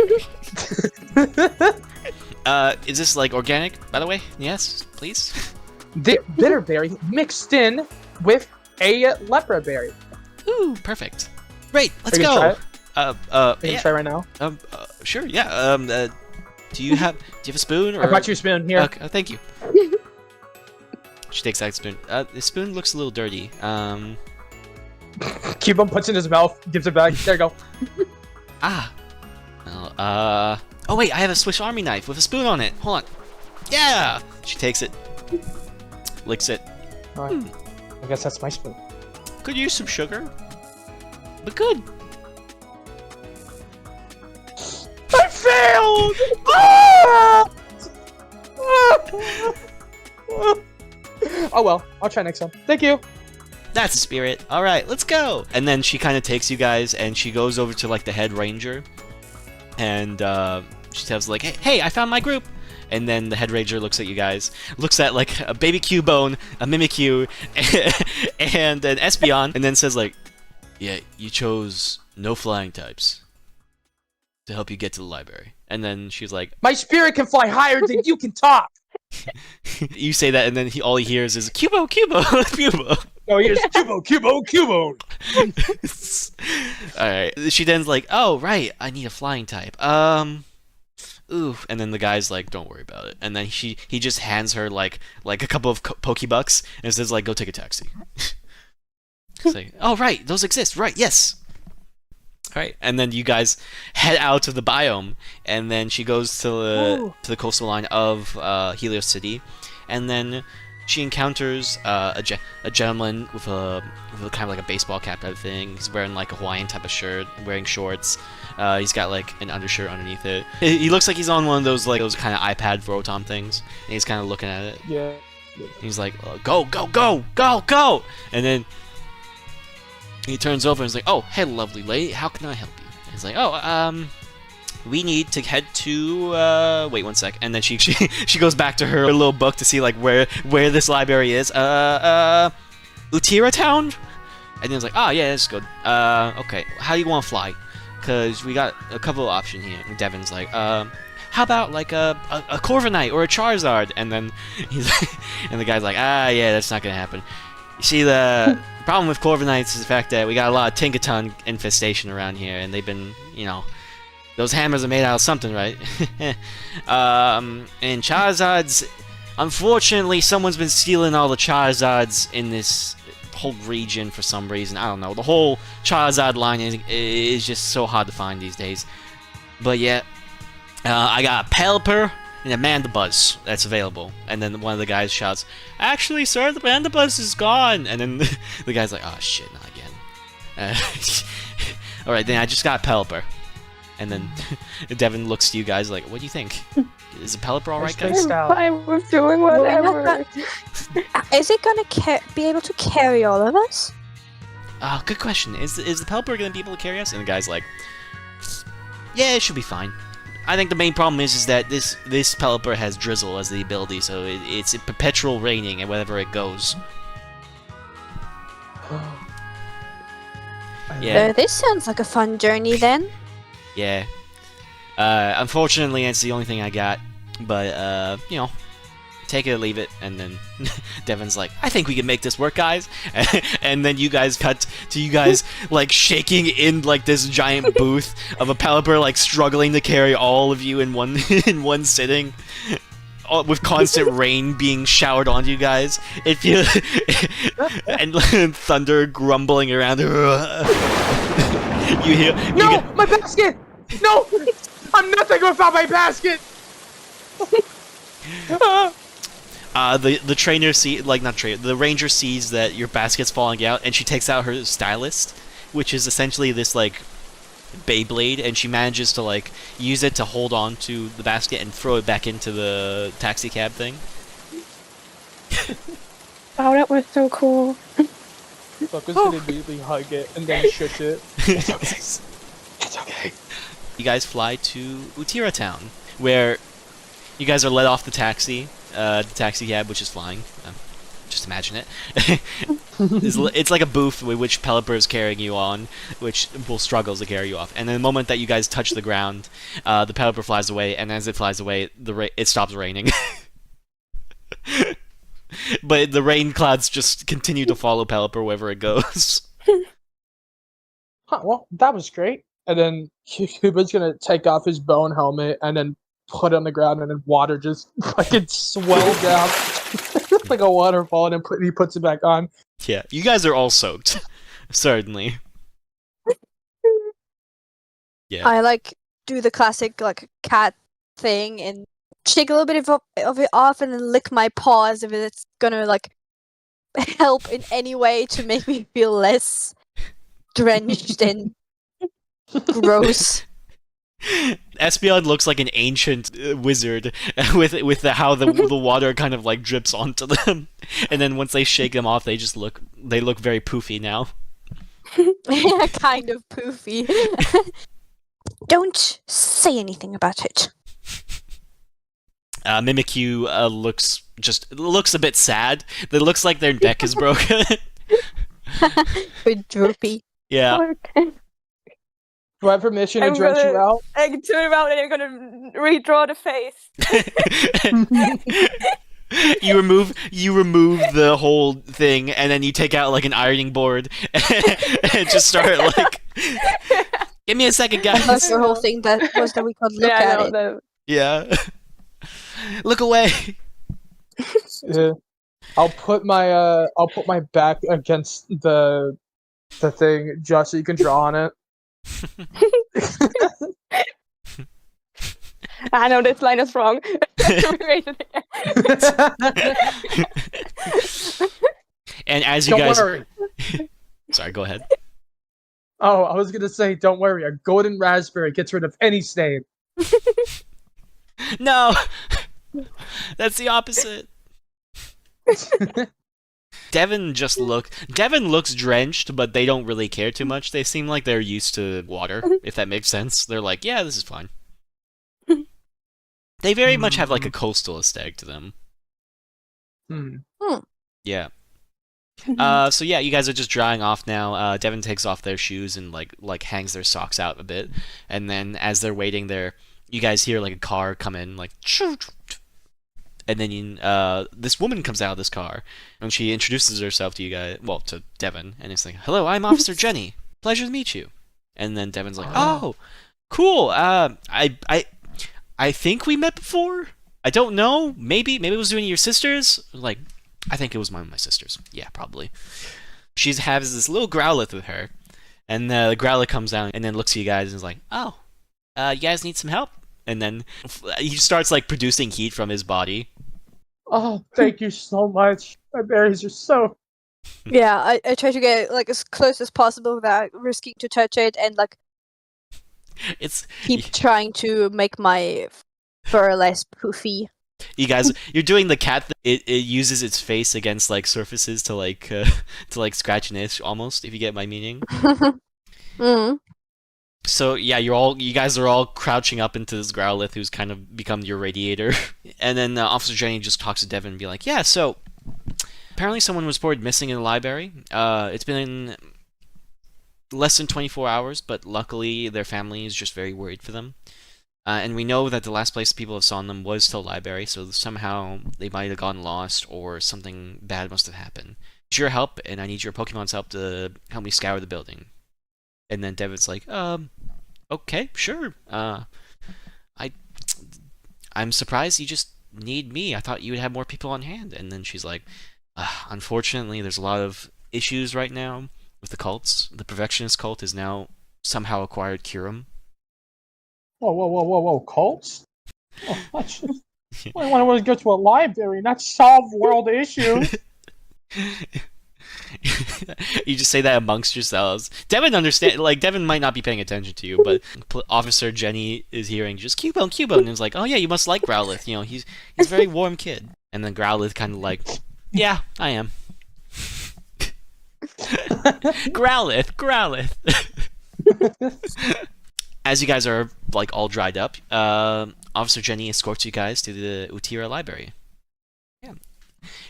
Speaker 1: Is this like organic, by the way? Yes, please.
Speaker 3: Bitter berry mixed in with a leopard berry.
Speaker 1: Ooh, perfect. Great, let's
Speaker 3: Are you
Speaker 1: go.
Speaker 3: gonna try it? Can you try right now?
Speaker 1: Sure, yeah. Do you have a spoon? Or...
Speaker 3: I brought you a spoon here.
Speaker 1: Okay, thank you. She takes that spoon. The spoon looks a little dirty.
Speaker 3: Cubone puts it in his mouth, gives it back. There you go.
Speaker 1: Ah. Well, oh wait, I have a Swiss Army knife with a spoon on it. Hold on. Yeah. She takes it, licks it.
Speaker 3: Alright. I guess that's my spoon.
Speaker 1: Could use some sugar, but good.
Speaker 3: I failed! Ah! Oh well, I'll try next time. Thank you.
Speaker 1: That's the spirit. All right, let's go. And then she kind of takes you guys, and she goes over to like the head ranger, and she tells like, "Hey, I found my group." And then the head ranger looks at you guys, looks at like a baby Cubone, a Mimikyu, and an Espeon, and then says like, "Yeah, you chose no flying types to help you get to the library." And then she's like,
Speaker 3: My spirit can fly higher than you can talk.
Speaker 1: you say that, and then all he hears is Cubo, Cubo, Cubo.
Speaker 3: No, here's Cubone.
Speaker 1: Alright, she then's like, "Oh, right, I need a flying type. Ooh." And then the guy's like, "Don't worry about it." And then he just hands her like a couple of Pokebucks and says like, "Go take a taxi." It's like, "Oh, right, those exist, right, yes." Alright, and then you guys head out of the biome, and then she goes to the coastal line of Helios City, and then she encounters a gentleman with a kind of like a baseball cap type of thing. He's wearing like a Hawaiian type of shirt, wearing shorts. He's got like an undershirt underneath it. He looks like he's on one of those like those kind of iPad Photon things, and he's kind of looking at it.
Speaker 3: Yeah.
Speaker 1: He's like, "Go, go, go, go, go!" And then he turns over and is like, "Oh, hey, lovely lady, how can I help you?" And he's like, "Oh, we need to head to wait one sec." And then she goes back to her little book to see like where this library is. Utira Town? And then it's like, "Oh yeah, that's good. Okay, how do you want to fly? Cause we got a couple of options here." And Devin's like, "How about like a Corviknight or a Charizard?" And then and the guy's like, "Ah, yeah, that's not gonna happen. You see, the problem with Corviknights is the fact that we got a lot of Tinkaton infestation around here, and they've been, you know, those hammers are made out of something, right?" And Charizards, unfortunately, someone's been stealing all the Charizards in this whole region for some reason. I don't know. The whole Charizard line is just so hard to find these days. But yeah, I got a Pelipper and a Mandibuzz that's available." And then one of the guys shouts, "Actually, sir, the Mandibuzz is gone." And then the guy's like, "Oh shit, not again." Alright, then I just got a Pelipper. And then Devin looks to you guys like, "What do you think? Is a Pelipper alright, guys?"
Speaker 3: Out.
Speaker 4: I'm fine with doing whatever.
Speaker 2: Is it gonna be able to carry all of us?
Speaker 1: Good question. Is the Pelipper gonna be able to carry us? And the guy's like, "Yeah, it should be fine. I think the main problem is that this Pelipper has Drizzle as the ability, so it's a perpetual raining and wherever it goes." Yeah.
Speaker 2: So this sounds like a fun journey then.
Speaker 1: Yeah. Unfortunately, it's the only thing I got. But, you know, take it or leave it. And then Devin's like, "I think we can make this work, guys." And then you guys cut to you guys, like, shaking in, like, this giant booth of a Pelipper, like, struggling to carry all of you in one in one sitting. With constant rain being showered onto you guys. It feels... and thunder grumbling around. You hear...
Speaker 3: No! My basket! No! I'm nothing without my basket!
Speaker 1: The trainer the ranger sees that your basket's falling out, and she takes out her stylist, which is essentially this, like, Beyblade, and she manages to like use it to hold on to the basket and throw it back into the taxi cab thing.
Speaker 4: Wow, that was so cool.
Speaker 3: Fucker's gonna immediately hug it and then shush it. It's okay. It's okay.
Speaker 1: You guys fly to Utira Town, where you guys are let off the taxi cab, which is flying. Just imagine it. It's like a booth with which Pelipper is carrying you on, which will struggle to carry you off. And then the moment that you guys touch the ground, the Pelipper flies away, and as it flies away, it stops raining. But the rain clouds just continue to follow Pelipper wherever it goes.
Speaker 3: Huh, well, that was great. and then Cuba's gonna take off his bone helmet and then put it on the ground, and then water just fucking swell down like a waterfall, and then he puts it back on.
Speaker 1: Yeah, you guys are all soaked. Certainly. Yeah.
Speaker 2: I like do the classic like cat thing and shake a little bit of it off and then lick my paws if it's gonna like help in any way to make me feel less drenched and gross.
Speaker 1: Espeon looks like an ancient wizard with how the water kind of like drips onto them, and then once they shake them off, they look very poofy now.
Speaker 2: Yeah, kind of poofy. Don't say anything about it.
Speaker 1: Mimikyu looks a bit sad. It looks like their neck is broken.
Speaker 2: Bit droopy.
Speaker 1: Yeah.
Speaker 3: Do I have permission to drench you out?
Speaker 4: I can turn around and I'm gonna redraw the face.
Speaker 1: You remove the whole thing, and then you take out like an ironing board and just start like. Give me a second, guys.
Speaker 2: That's the whole thing that we could look at it.
Speaker 4: No.
Speaker 1: Yeah. Look away.
Speaker 3: Yeah. I'll put my back against the thing just so you can draw on it.
Speaker 4: I know this line is wrong.
Speaker 1: And as you
Speaker 3: Don't
Speaker 1: guys,
Speaker 3: worry.
Speaker 1: sorry, go ahead.
Speaker 3: Oh, I was gonna say, don't worry. A golden raspberry gets rid of any stain.
Speaker 1: No, that's the opposite. Devin looks drenched, but they don't really care too much. They seem like they're used to water, if that makes sense. They're like, yeah, this is fine. They very much have like a coastal aesthetic to them. Yeah. So yeah, you guys are just drying off now. Devin takes off their shoes and like hangs their socks out a bit, and then as they're waiting there, you guys hear like a car come in, like, and then this woman comes out of this car, and she introduces herself to you guys, well, to Devin, and it's like, "Hello, I'm Officer Jenny. Pleasure to meet you." And then Devin's like, "Oh, cool. I think we met before. I don't know. Maybe it was one of your sisters. Like, I think it was one of my sisters. Yeah, probably." She has this little Growlithe with her, and the Growlithe comes down and then looks at you guys and is like, "Oh, you guys need some help?" And then he starts like producing heat from his body.
Speaker 3: Oh, thank you so much. My berries are so...
Speaker 2: Yeah, I try to get like as close as possible without risking to touch it, and like keep trying to make my fur less poofy.
Speaker 1: You guys, you're doing the cat thing. It uses its face against like surfaces to like scratch and itch almost, if you get my meaning. So yeah, you guys are all crouching up into this Growlithe who's kind of become your radiator. And then Officer Jenny just talks to Devin and be like, "Yeah, so apparently someone was reported missing in the library. It's been less than 24 hours, but luckily their family is just very worried for them. And we know that the last place people have seen them was to the library, so somehow they might have gotten lost or something bad must have happened. Need your help, and I need your Pokemon's help to help me scour the building." And then Devin's like, "Okay, sure. I'm surprised you just need me. I thought you would have more people on hand." And then she's like, "Unfortunately, there's a lot of issues right now with the cults. The Perfectionist cult has now somehow acquired Kyurem."
Speaker 3: Whoa, cults? Oh, I want to go to a library, not solve world issues.
Speaker 1: You just say that amongst yourselves. Devin Devin might not be paying attention to you, but Officer Jenny is hearing just Cubone, and is like, "Oh yeah, you must like Growlithe. You know, he's a very warm kid." And then Growlithe kind of like, "Yeah, I am." Growlithe. As you guys are like all dried up, Officer Jenny escorts you guys to the Utira library. Yeah.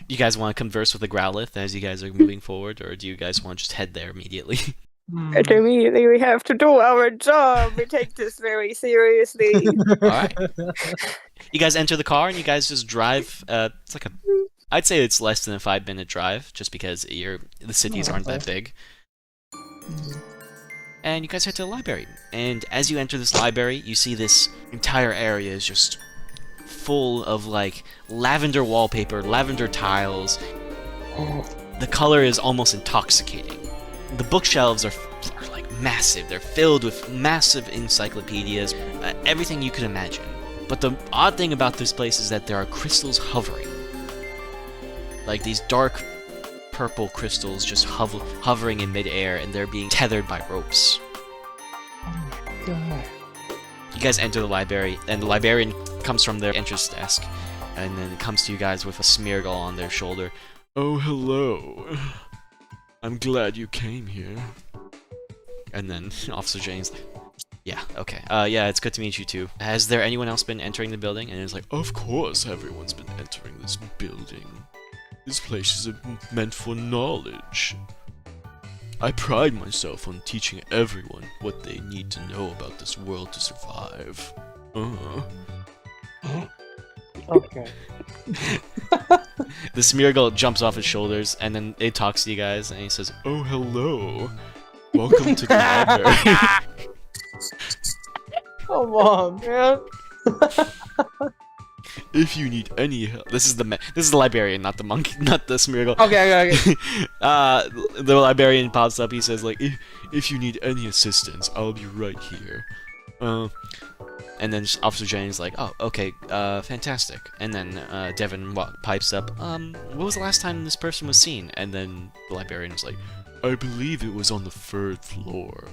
Speaker 1: You guys want to converse with the Growlithe as you guys are moving forward, or do you guys want to just head there immediately?
Speaker 4: Immediately, we have to do our job. We take this very seriously.
Speaker 1: Alright. You guys enter the car and you guys just drive. It's like I'd say it's less than a 5-minute drive, just because the cities aren't that big. and you guys head to the library. And as you enter this library, you see this entire area is just full of like lavender wallpaper, lavender tiles. The color is almost intoxicating. The bookshelves are like massive. They're filled with massive encyclopedias, everything you could imagine. But the odd thing about this place is that there are crystals hovering. Like these dark purple crystals just hovering in midair, and they're being tethered by ropes.
Speaker 3: Oh my god.
Speaker 1: You guys enter the library, and the librarian comes from their entrance desk, and then comes to you guys with a smeargle on their shoulder. Oh, hello. I'm glad you came here. And then Officer Jane's like, yeah, okay. Yeah, it's good to meet you too. Has there anyone else been entering the building? And it's like, of course everyone's been entering this building. This place is meant for knowledge. I pride myself on teaching everyone what they need to know about this world to survive.
Speaker 3: Okay.
Speaker 1: The Smeargle jumps off his shoulders, and then it talks to you guys, and he says, oh, hello. Welcome to the library.
Speaker 3: Come on, man.
Speaker 1: If you need any help, this is the librarian, not the monkey, not the Smeargle.
Speaker 3: Okay.
Speaker 1: The librarian pops up. He says like, if you need any assistance, I'll be right here. And then Officer Jennings like, oh, okay, fantastic. And then Devin pipes up, what was the last time this person was seen? And then the librarian was like, I believe it was on the 3rd floor.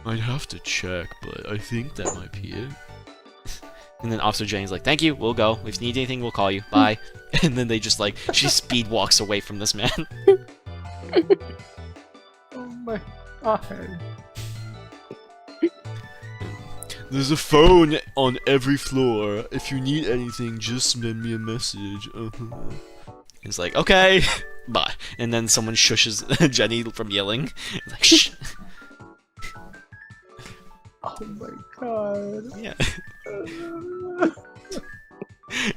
Speaker 1: I'd have to check, but I think that might be it. And then Officer Jennings like, thank you, we'll go. If you need anything, we'll call you. Bye. And then they just like, she speed walks away from this man.
Speaker 3: Oh my god.
Speaker 1: There's a phone on every floor. If you need anything, just send me a message. It's like, okay, bye. And then someone shushes Jenny from yelling. It's like, shh.
Speaker 3: Oh my god.
Speaker 1: Yeah.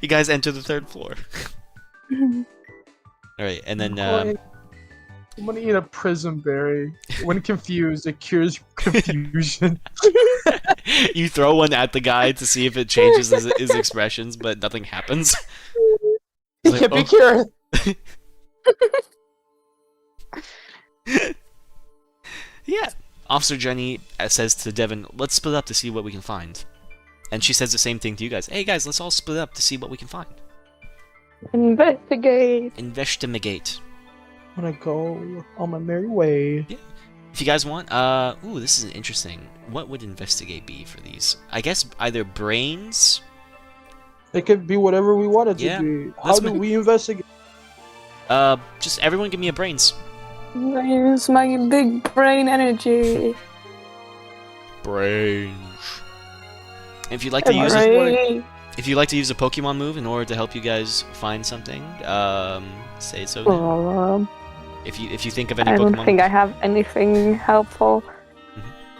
Speaker 1: You guys enter the 3rd floor. Alright, and then,
Speaker 3: I'm gonna eat a prism berry. When confused, it cures confusion.
Speaker 1: you throw one at the guy to see if it changes his expressions, but nothing happens.
Speaker 3: It can't be cured.
Speaker 1: Yeah. Officer Jenny says to Devin, let's split up to see what we can find. And she says the same thing to you guys. Hey guys, let's all split up to see what we can find.
Speaker 4: Investigate.
Speaker 1: Investigate.
Speaker 3: I'm gonna go on my merry way.
Speaker 1: Yeah. If you guys want, ooh, this is interesting. What would investigate be for these? I guess either brains.
Speaker 3: It could be whatever we want it to
Speaker 1: Yeah,
Speaker 3: be. How do we investigate?
Speaker 1: Just everyone give me a brains.
Speaker 4: Use my big brain energy.
Speaker 1: Brains. If you'd like to use if you'd like to use a Pokemon move in order to help you guys find something, say so. Now. If you think of any Pokemon.
Speaker 4: I don't think I have anything helpful.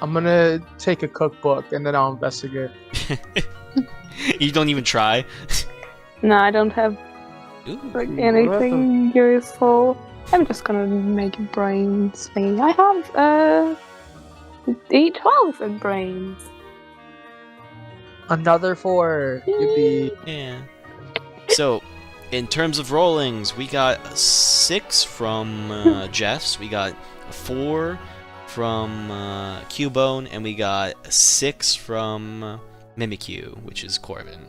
Speaker 3: I'm gonna take a cookbook and then I'll investigate.
Speaker 1: You don't even try.
Speaker 4: No, I don't have anything useful. I'm just gonna make brains thing. I have D12 in brains.
Speaker 3: Another 4. Yippee.
Speaker 1: Yeah. So, in terms of rollings, we got a 6 from Jess, we got a 4 from Cubone, and we got a 6 from Mimikyu, which is Corbin.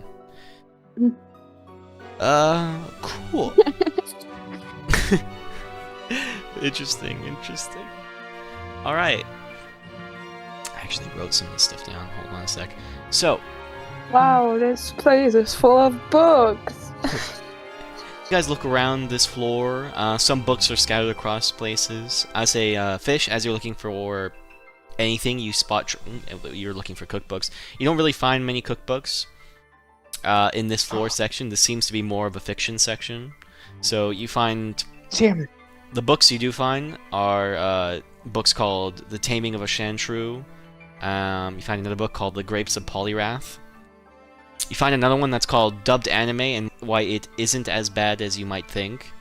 Speaker 1: Cool. Interesting. Alright. I actually wrote some of this stuff down. Hold on a sec. So.
Speaker 4: Wow, this place is full of books.
Speaker 1: You guys look around this floor. Some books are scattered across places. As a fish, as you're looking for anything, you spot. You're looking for cookbooks. You don't really find many cookbooks in this floor section. This seems to be more of a fiction section. So you find.
Speaker 3: Damn it.
Speaker 1: The books you do find are books called The Taming of a Shantru. You find another book called The Grapes of Polyrath. You find another one that's called Dubbed Anime and Why It Isn't As Bad As You Might Think.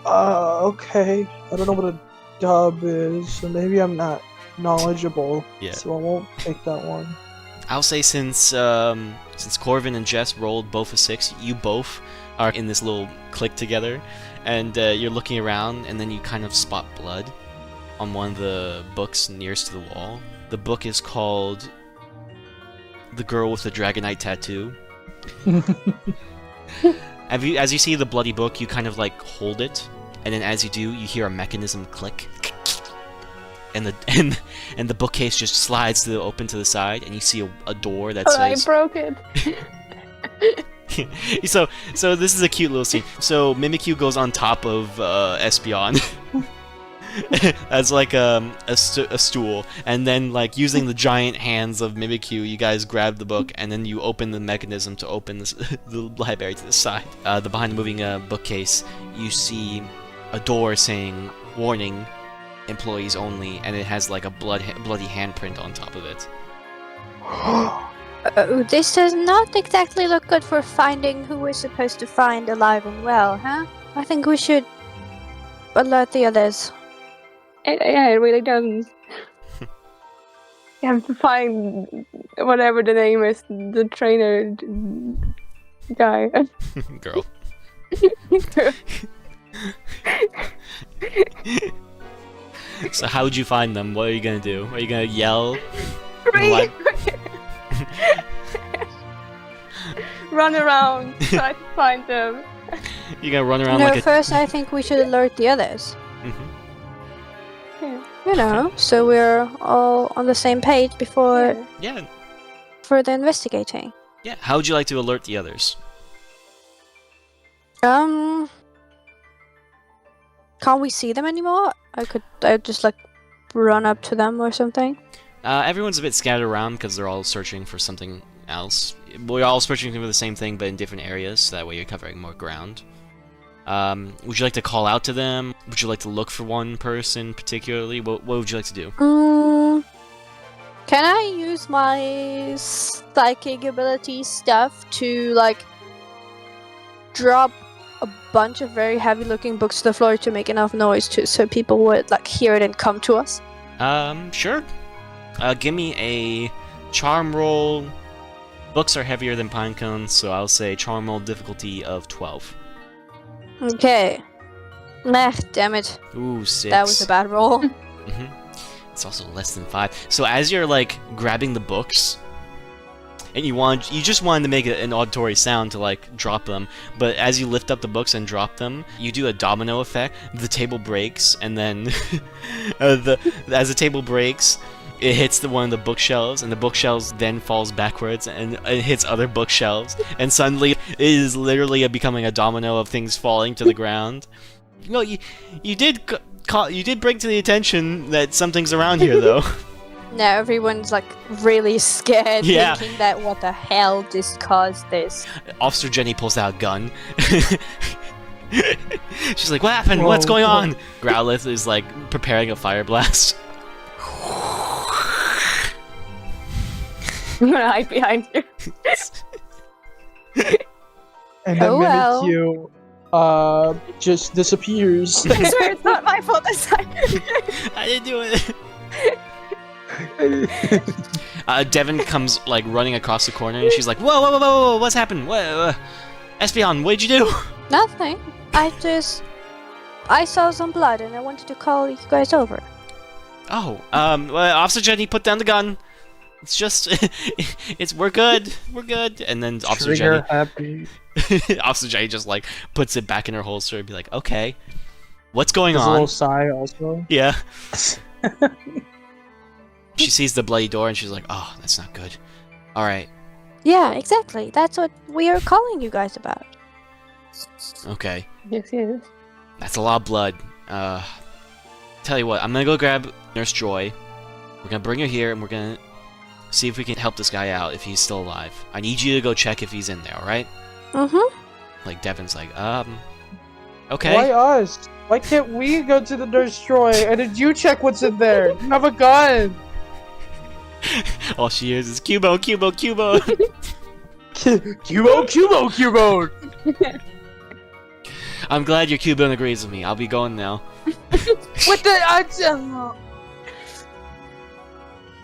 Speaker 3: Okay. I don't know what dub is, so maybe I'm not knowledgeable.
Speaker 1: Yeah.
Speaker 3: So I won't pick that one.
Speaker 1: I'll say since Corvin and Jess rolled both a 6, you both are in this little clique together, and you're looking around, and then you kind of spot blood on one of the books nearest to the wall. The book is called The Girl with the Dragonite Tattoo. As you see the bloody book, you kind of like hold it, and then as you do, you hear a mechanism click, and the bookcase just slides open to the side, and you see a door that says.
Speaker 4: I broke it.
Speaker 1: So this is a cute little scene. So Mimikyu goes on top of Espeon as like a stool, and then like using the giant hands of Mimikyu, you guys grab the book, and then you open the mechanism to open the library to the side. Behind the moving bookcase, you see a door saying "Warning, employees only," and it has like a bloody handprint on top of it.
Speaker 2: This does not exactly look good for finding who we're supposed to find alive and well, huh? I think we should alert the others.
Speaker 4: Yeah, it really doesn't. You have to find whatever the name is, the trainer guy.
Speaker 1: Girl. So how would you find them? What are you gonna do? Are you gonna yell?
Speaker 4: Like... Run around, try to find them.
Speaker 1: You gonna run around
Speaker 2: No,
Speaker 1: like a...
Speaker 2: first I think we should alert the others.
Speaker 4: Yeah.
Speaker 2: You know, so we're all on the same page before
Speaker 1: Yeah.
Speaker 2: further investigating.
Speaker 1: Yeah. How would you like to alert the others?
Speaker 2: Can't we see them anymore? I'd just like run up to them or something.
Speaker 1: Everyone's a bit scattered around because they're all searching for something else. We're all searching for the same thing, but in different areas, so that way you're covering more ground. Would you like to call out to them? Would you like to look for one person particularly? What would you like to do?
Speaker 2: Can I use my psychic ability stuff to like drop a bunch of very heavy-looking books to the floor to make enough noise so people would like hear it and come to us?
Speaker 1: Sure. Give me a charm roll. Books are heavier than pine cones, so I'll say charm roll difficulty of 12.
Speaker 2: Okay. Nah, damn it.
Speaker 1: Ooh, 6.
Speaker 2: That was a bad roll.
Speaker 1: It's also less than 5. So as you're like grabbing the books, and you just wanted to make an auditory sound to like drop them, but as you lift up the books and drop them, you do a domino effect. The table breaks, and then as the table breaks, it hits one of the bookshelves, and the bookshelves then falls backwards and it hits other bookshelves, and suddenly it is literally becoming a domino of things falling to the ground. No, you did bring to the attention that something's around here, though.
Speaker 2: Now everyone's like really scared,
Speaker 1: Yeah.
Speaker 2: thinking that what the hell just caused this.
Speaker 1: Officer Jenny pulls out a gun. She's like, "What happened? What's going on?" Growlithe is like preparing a fire blast.
Speaker 4: I'm gonna hide behind you.
Speaker 3: And then
Speaker 2: Oh, well.
Speaker 3: Mimikyu just disappears.
Speaker 2: I swear it's not my fault this time.
Speaker 1: I didn't do it. Devin comes like running across the corner, and she's like, "Whoa, whoa, whoa, whoa! What's happened? What, Espeon, what did you do?"
Speaker 2: Nothing. I saw some blood and I wanted to call you guys over.
Speaker 1: Oh, well, Officer Jenny, put down the gun. It's just, we're good, And then Officer
Speaker 3: Trigger
Speaker 1: Jenny,
Speaker 3: happy.
Speaker 1: Officer Jenny just like puts it back in her holster and be like, "Okay, what's going
Speaker 3: There's a
Speaker 1: on?"
Speaker 3: little sigh also.
Speaker 1: Yeah. She sees the bloody door and she's like, "Oh, that's not good. All right,
Speaker 2: Yeah, exactly. That's what we are calling you guys about.
Speaker 1: okay,
Speaker 4: Yes.
Speaker 1: that's a lot of blood. Tell you what, I'm gonna go grab Nurse Joy. We're gonna bring her here and we're gonna see if we can help this guy out if he's still alive. I need you to go check if he's in there, all right?" Like Devin's like, okay.
Speaker 3: Why us? Why can't we go to the Nurse Joy and then you check what's in there? You have a gun.
Speaker 1: All she hears is Cubo, Cubo, Cubo.
Speaker 3: Cubo.
Speaker 1: I'm glad your Cubone agrees with me. I'll be going now.
Speaker 3: What the?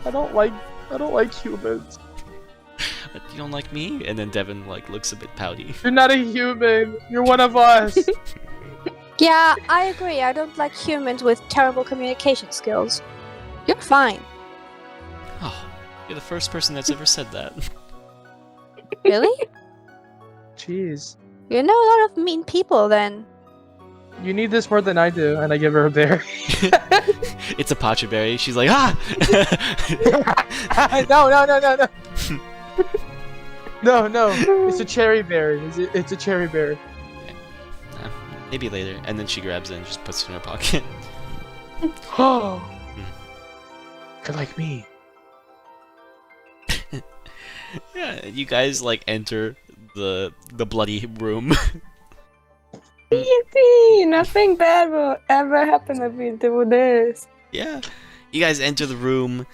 Speaker 3: I don't like humans.
Speaker 1: You don't like me? And then Devin like looks a bit pouty.
Speaker 3: You're not a human. You're one of us.
Speaker 2: Yeah, I agree. I don't like humans with terrible communication skills. You're fine.
Speaker 1: Oh, you're the first person that's ever said that.
Speaker 2: Really?
Speaker 3: Jeez.
Speaker 2: You know a lot of mean people then.
Speaker 3: You need this more than I do, and I give her a berry.
Speaker 1: It's a pacha berry. She's like, ah!
Speaker 3: No. No. It's a cherry berry. It's a cherry berry.
Speaker 1: Maybe later. And then she grabs it and just puts it in her pocket.
Speaker 3: Oh. You're like me.
Speaker 1: Yeah, you guys like enter the bloody room.
Speaker 4: Yippee! Nothing bad will ever happen if we do this.
Speaker 1: Yeah. You guys enter the room.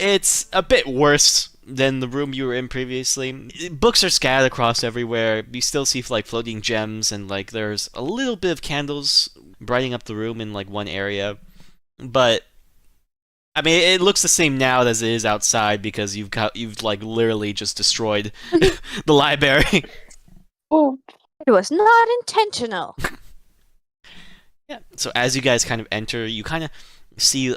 Speaker 1: It's a bit worse than the room you were in previously. Books are scattered across everywhere. You still see like floating gems, and like there's a little bit of candles brightening up the room in like one area. But I mean, it looks the same now as it is outside because you've like literally just destroyed the library.
Speaker 4: Oh,
Speaker 2: It was not intentional.
Speaker 1: Yeah. So as you guys kind of enter, you kind of see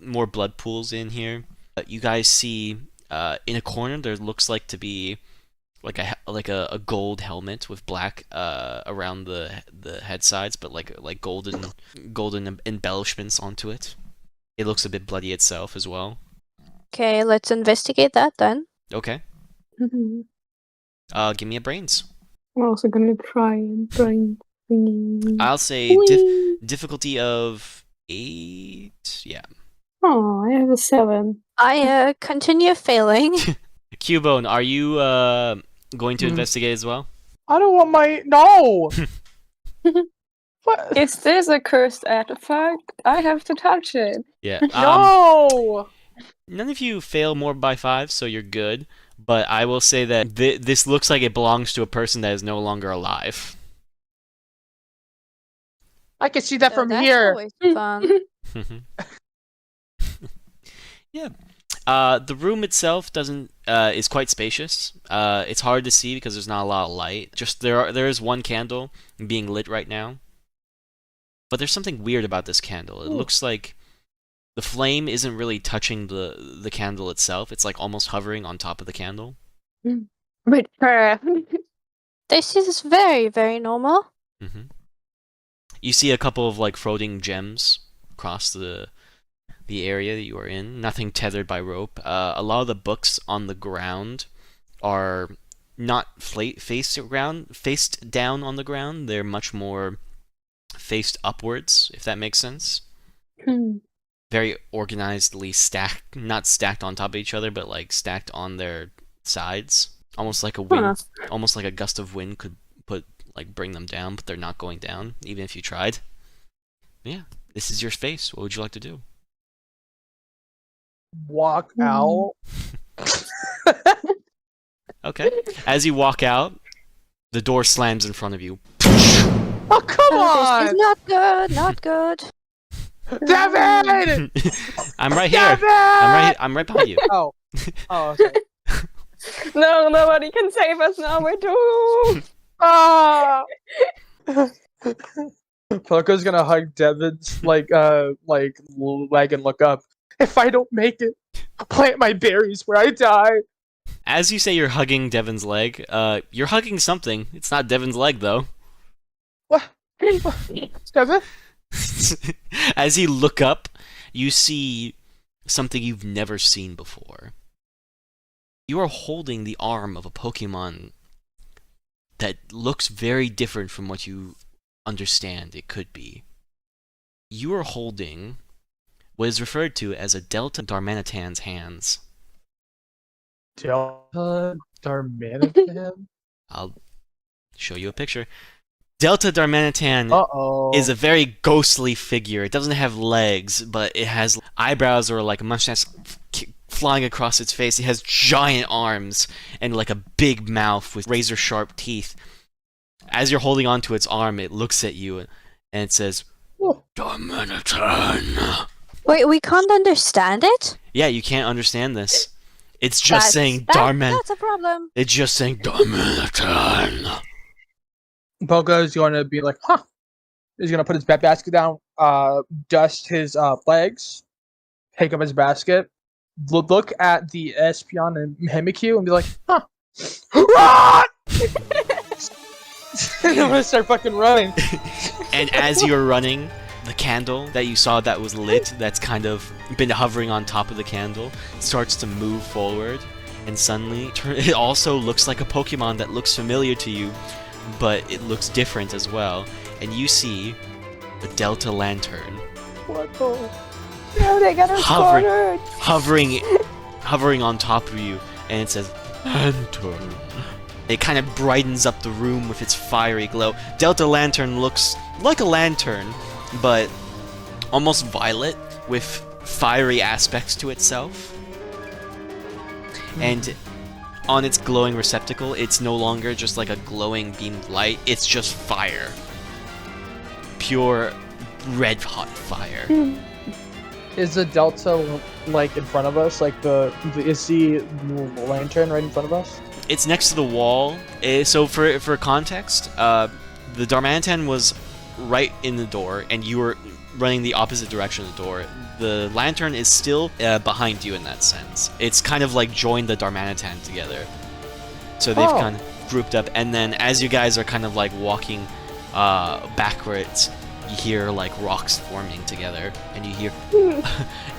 Speaker 1: more blood pools in here. You guys see in a corner there looks like to be like a gold helmet with black around the head sides, but like golden embellishments onto it. It looks a bit bloody itself as well.
Speaker 2: Okay, let's investigate that then.
Speaker 1: Okay.
Speaker 4: mhm.
Speaker 1: Give me a brains.
Speaker 4: I'm also gonna try and brain thingy.
Speaker 1: I'll say
Speaker 4: Whee!
Speaker 1: difficulty of 8. Yeah.
Speaker 4: Oh, I have a 7.
Speaker 2: I continue failing.
Speaker 1: Cubone, are you going to investigate as well?
Speaker 3: I don't want my no. What?
Speaker 4: Is this a cursed artifact? I have to touch it.
Speaker 1: Yeah.
Speaker 3: No.
Speaker 1: None of you fail more by 5, so you're good. But I will say that this looks like it belongs to a person that is no longer alive.
Speaker 3: I can see that from
Speaker 2: That's
Speaker 3: here.
Speaker 2: always fun.
Speaker 1: Yeah. The room itself is quite spacious. It's hard to see because there's not a lot of light. Just there is one candle being lit right now. But there's something weird about this candle. It looks like the flame isn't really touching the candle itself. It's like almost hovering on top of the candle.
Speaker 4: Witchcraft.
Speaker 2: This is very, very normal.
Speaker 1: You see a couple of like floating gems across the area that you are in. Nothing tethered by rope. A lot of the books on the ground are not faced down on the ground. They're much more faced upwards, if that makes sense. Very organizedly stacked, not stacked on top of each other, but like stacked on their sides. Almost like a wind, almost like a gust of wind could bring them down, but they're not going down, even if you tried. Yeah, this is your space. What would you like to do?
Speaker 3: Walk out.
Speaker 1: Okay. As you walk out, the door slams in front of you.
Speaker 3: Oh, come
Speaker 2: This is
Speaker 3: on!
Speaker 2: not good, not good.
Speaker 3: Devin!
Speaker 1: I'm right here.
Speaker 3: Devin!
Speaker 1: I'm right behind you.
Speaker 3: Oh. Oh, okay.
Speaker 4: No, nobody can save us now. We're doomed.
Speaker 3: Ah! Poco's gonna hug Devin's leg and look up. If I don't make it, I'll plant my berries where I die.
Speaker 1: As you say you're hugging Devin's leg, you're hugging something. It's not Devin's leg, though.
Speaker 3: What? Devin?
Speaker 1: As you look up, you see something you've never seen before. You are holding the arm of a Pokemon that looks very different from what you understand it could be. You are holding what is referred to as a Delta Darmanitan's hands.
Speaker 3: Delta Darmanitan?
Speaker 1: I'll show you a picture. Delta Darmanitan
Speaker 3: Uh-oh.
Speaker 1: is a very ghostly figure. It doesn't have legs, but it has eyebrows or like a mustache flying across its face. It has giant arms and like a big mouth with razor sharp teeth. As you're holding onto its arm, it looks at you and it says, Darmanitan.
Speaker 2: Wait, we can't understand it?
Speaker 1: Yeah, you can't understand this. It's just saying
Speaker 2: That's a problem.
Speaker 1: It's just saying Darmanitan.
Speaker 3: Poco's going to be like, huh. He's going to put his basket down, dust his legs, pick up his basket, look at the Espion and Mimikyu and be like, huh. And I'm going to start fucking running.
Speaker 1: And as you're running, the candle that you saw that was lit, that's kind of been hovering on top of the candle, starts to move forward. And suddenly, it also looks like a Pokemon that looks familiar to you, but it looks different as well. And you see the Delta Lantern.
Speaker 4: What the? No, they got us cornered.
Speaker 1: Hovering on top of you, and it says, Lantern. It kind of brightens up the room with its fiery glow. Delta Lantern looks like a lantern, but almost violet, with fiery aspects to itself. And on its glowing receptacle, it's no longer just like a glowing beam of light, it's just fire. Pure red hot fire.
Speaker 3: Is the Delta like in front of us? Like is the lantern right in front of us?
Speaker 1: It's next to the wall. So for context, the Darmanitan was right in the door, and you were running the opposite direction of the door. The lantern is still behind you in that sense. It's kind of like joined the Darmanitan together. So they've kind of grouped up, and then as you guys are kind of like walking backwards, you hear like rocks forming together, and you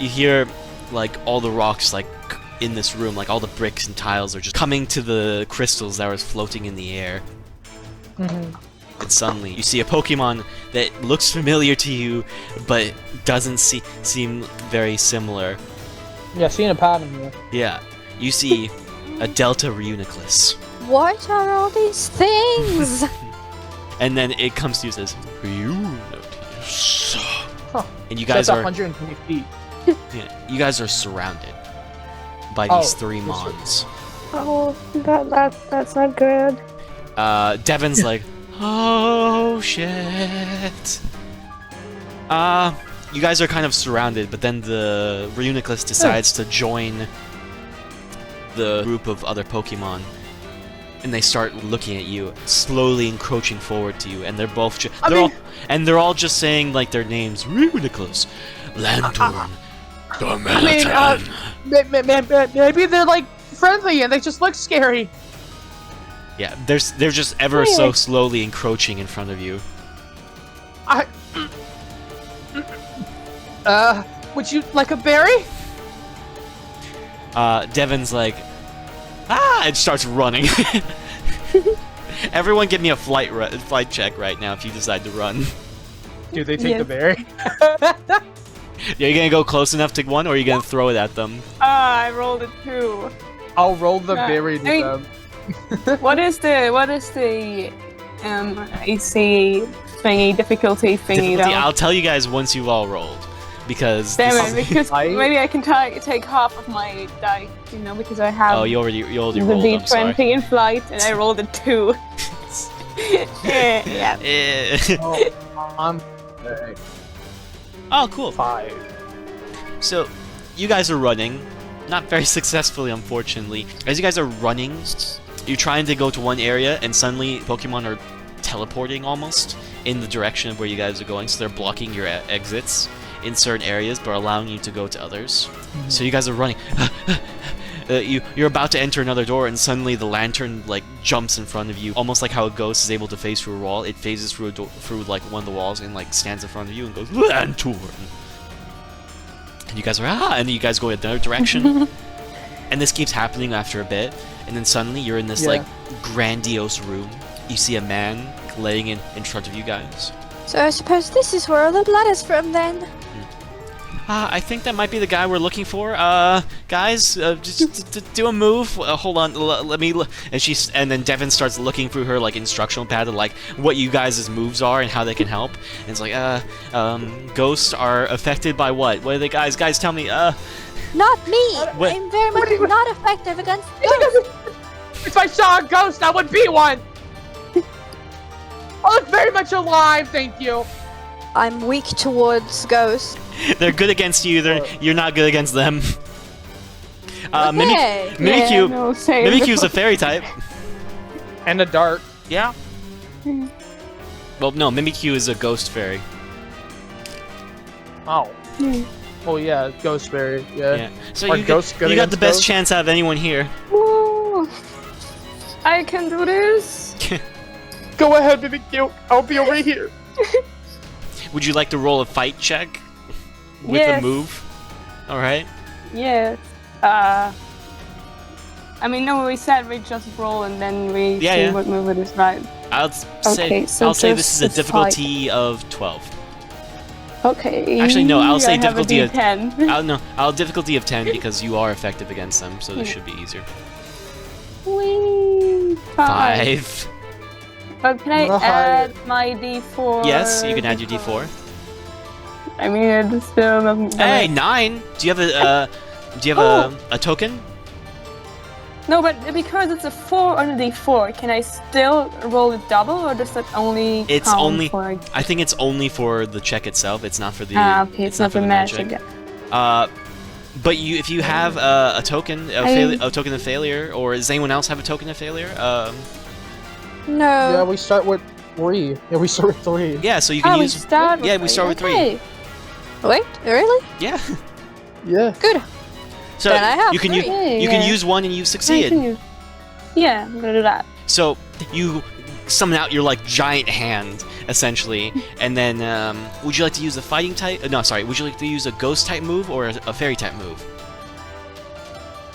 Speaker 1: hear like all the rocks like in this room, like all the bricks and tiles are just coming to the crystals that were floating in the air. And suddenly you see a Pokemon that looks familiar to you, but doesn't seem very similar.
Speaker 3: Yeah, seeing a pattern here.
Speaker 1: Yeah, you see a Delta Reuniclus.
Speaker 2: What are all these things?
Speaker 1: And then it comes to you and says, Reuniclus.
Speaker 3: Huh.
Speaker 1: And you guys
Speaker 3: That's
Speaker 1: are
Speaker 3: 120 feet.
Speaker 1: you guys are surrounded by these three Mons.
Speaker 4: Oh, that's not good.
Speaker 1: Devon's like, oh shit. You guys are kind of surrounded, but then the Reuniclus decides to join the group of other Pokemon, and they start looking at you, slowly encroaching forward to you, and they're both they're all just saying like their names: Reuniclus, Lantern, Darmanitan.
Speaker 3: Maybe they're like friendly and they just look scary.
Speaker 1: Yeah, they're just ever so slowly encroaching in front of you.
Speaker 3: Would you like a berry?
Speaker 1: Devon's like, and starts running. Everyone give me a flight check right now if you decide to run.
Speaker 3: Do they take the berry?
Speaker 1: Are you gonna go close enough to one, or are you gonna throw it at them?
Speaker 4: I rolled a 2.
Speaker 3: I'll roll the berry to them.
Speaker 4: What is the AC thingy, difficulty thingy though?
Speaker 1: I'll tell you guys once you've all rolled, because
Speaker 4: because maybe I can take half of my die, because I have
Speaker 1: you already
Speaker 4: the
Speaker 1: rolled.
Speaker 4: D20 in flight, and I rolled a 2. Yeah.
Speaker 1: Oh, cool.
Speaker 3: 5.
Speaker 1: So, you guys are running, not very successfully, unfortunately. As you guys are running, you're trying to go to one area, and suddenly Pokemon are teleporting almost in the direction of where you guys are going, so they're blocking your exits in certain areas, but allowing you to go to others. So you guys are running. You're about to enter another door, and suddenly the lantern like jumps in front of you, almost like how a ghost is able to phase through a wall. It phases through through like one of the walls and like stands in front of you and goes lantern. And you guys are and then you guys go in another direction, and this keeps happening after a bit, and then suddenly you're in this like grandiose room. You see a man laying in front of you guys.
Speaker 2: So I suppose this is where all the blood is from then.
Speaker 1: I think that might be the guy we're looking for. Guys, just do a move. Hold on, let me. And then Devon starts looking through her like instructional pad of like what you guys' moves are and how they can help. And it's like, ghosts are affected by what? What are they, guys? Guys, tell me.
Speaker 2: Not me.
Speaker 1: What?
Speaker 2: I'm very much not effective against ghosts.
Speaker 3: If I saw a ghost, I would be one. I look very much alive, thank you.
Speaker 2: I'm weak towards ghosts.
Speaker 1: They're good against you. You're not good against them.
Speaker 2: Okay.
Speaker 1: Mimikyu.
Speaker 4: No, same.
Speaker 1: Mimikyu's a fairy type.
Speaker 3: And a dart.
Speaker 1: Yeah. Well, no, Mimikyu is a ghost fairy.
Speaker 3: Oh.
Speaker 4: Hmm.
Speaker 3: Oh yeah, ghost fairy. Yeah.
Speaker 1: Yeah. So
Speaker 3: Are
Speaker 1: you
Speaker 3: ghosts good
Speaker 1: got the
Speaker 3: against
Speaker 1: best
Speaker 3: ghosts?
Speaker 1: chance out of anyone here.
Speaker 4: Woo. I can do this.
Speaker 3: Go ahead, Mimikyu. I'll be over here.
Speaker 1: Would you like to roll a fight check with
Speaker 4: Yes.
Speaker 1: a move? All right.
Speaker 4: Yes. I mean, no, we said we just roll and then we
Speaker 1: Yeah,
Speaker 4: see
Speaker 1: yeah.
Speaker 4: what move it is, right?
Speaker 1: I'll
Speaker 4: Okay, so
Speaker 1: say this is a
Speaker 4: just the
Speaker 1: difficulty of 12.
Speaker 4: Okay.
Speaker 1: Actually, no, I'll say
Speaker 4: I have a
Speaker 1: difficulty of-
Speaker 4: D10.
Speaker 1: I'll difficulty of 10 because you are effective against them, so this should be easier.
Speaker 4: Whee! 5.
Speaker 1: 5.
Speaker 4: But can I
Speaker 3: Not
Speaker 4: add my D4?
Speaker 1: Yes, you can add your D4.
Speaker 4: I mean, it still doesn't.
Speaker 1: Hey, 9. Do you have a token?
Speaker 4: No, but because it's a 4 on a D4, can I still roll it double, or does that only
Speaker 1: It's
Speaker 4: count
Speaker 1: only-
Speaker 4: for?
Speaker 1: I think it's only for the check itself. It's not for the.
Speaker 4: Okay, it's not
Speaker 1: for
Speaker 4: the magic.
Speaker 1: But if you have a token, a token of failure, or does anyone else have a token of failure?
Speaker 2: No.
Speaker 3: Yeah, we start with 3. Yeah, we start with 3.
Speaker 1: Yeah, so you can
Speaker 4: we
Speaker 1: use.
Speaker 4: start with
Speaker 1: yeah, we start with 3.
Speaker 4: Okay.
Speaker 2: Wait, really?
Speaker 1: Yeah.
Speaker 3: Yeah.
Speaker 2: Good.
Speaker 1: So
Speaker 2: Then I have
Speaker 1: you can
Speaker 2: 3.
Speaker 1: you can use one and you
Speaker 4: I
Speaker 1: succeed.
Speaker 4: can use- Yeah, I'm gonna do that.
Speaker 1: So you summon out your like giant hand essentially, and then would you like to use a fighting type? No, sorry. Would you like to use a ghost type move or a fairy type move?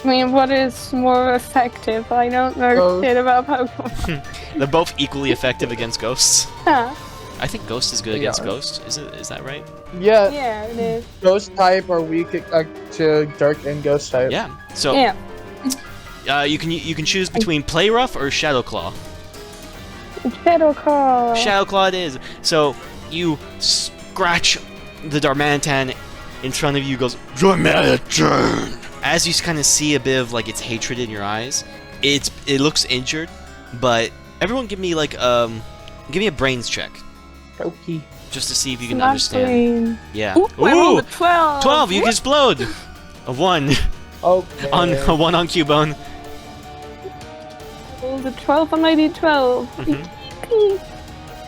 Speaker 4: I mean, what is more effective? I don't know
Speaker 3: Both.
Speaker 4: shit about Pokemon.
Speaker 1: They're both equally effective against ghosts.
Speaker 4: Huh.
Speaker 1: I think ghost is good
Speaker 3: They
Speaker 1: against
Speaker 3: are.
Speaker 1: ghost. Is that right?
Speaker 3: Yeah,
Speaker 4: Yeah, it is.
Speaker 3: ghost type are weak to dark and ghost type.
Speaker 1: Yeah. So
Speaker 4: Yeah.
Speaker 1: you can choose between Play Rough or Shadow Claw.
Speaker 4: Shadow Claw.
Speaker 1: Shadow Claw it is. So you scratch the Darmanitan in front of you. Goes Darmanitan. As you kind of see a bit of like its hatred in your eyes, it looks injured, but everyone give me like give me a brains check
Speaker 3: Okay.
Speaker 1: just to see if you can
Speaker 4: Not
Speaker 1: understand.
Speaker 4: green.
Speaker 1: Yeah.
Speaker 4: Ooh, I rolled a 12.
Speaker 1: 12. You can explode. A 1
Speaker 3: Okay.
Speaker 1: on a 1 on Cubone.
Speaker 4: Rolled a 12 on my D12.
Speaker 1: Mhm.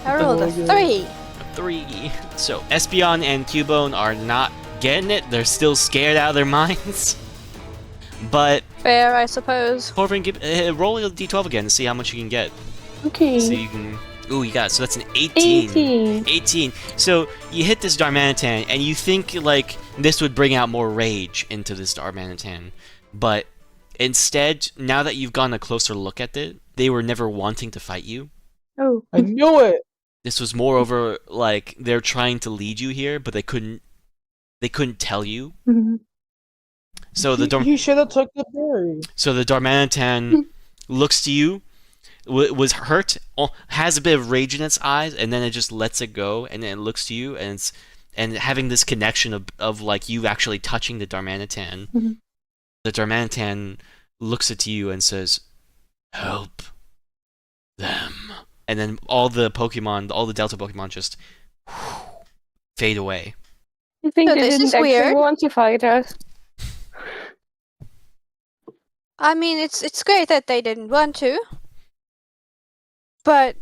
Speaker 2: I rolled a
Speaker 3: Oh,
Speaker 2: 3.
Speaker 1: 3. So Espeon and Cubone are not getting it. They're still scared out of their minds. But
Speaker 2: Fair, I suppose.
Speaker 1: Corvin, roll a d12 again to see how much you can get.
Speaker 4: Okay.
Speaker 1: So you can. Ooh, you got it. So that's an 18.
Speaker 4: 18.
Speaker 1: 18. So you hit this Darmanitan, and you think like this would bring out more rage into this Darmanitan, but instead, now that you've gotten a closer look at it, they were never wanting to fight you.
Speaker 4: Oh.
Speaker 3: I knew it.
Speaker 1: This was moreover like they're trying to lead you here, but they couldn't. They couldn't tell you.
Speaker 4: Mhm.
Speaker 1: So the
Speaker 3: He should have took the berry.
Speaker 1: So the Darmanitan looks to you, was hurt, has a bit of rage in its eyes, and then it just lets it go, and then it looks to you, and having this connection of like you actually touching the Darmanitan.
Speaker 4: Mhm.
Speaker 1: The Darmanitan looks at you and says, "Help them," and then all the Delta Pokemon just fade away.
Speaker 4: I think
Speaker 2: So
Speaker 4: they
Speaker 2: this
Speaker 4: didn't
Speaker 2: is
Speaker 4: actually
Speaker 2: weird.
Speaker 4: want to fight us.
Speaker 2: I mean, it's great that they didn't want to. But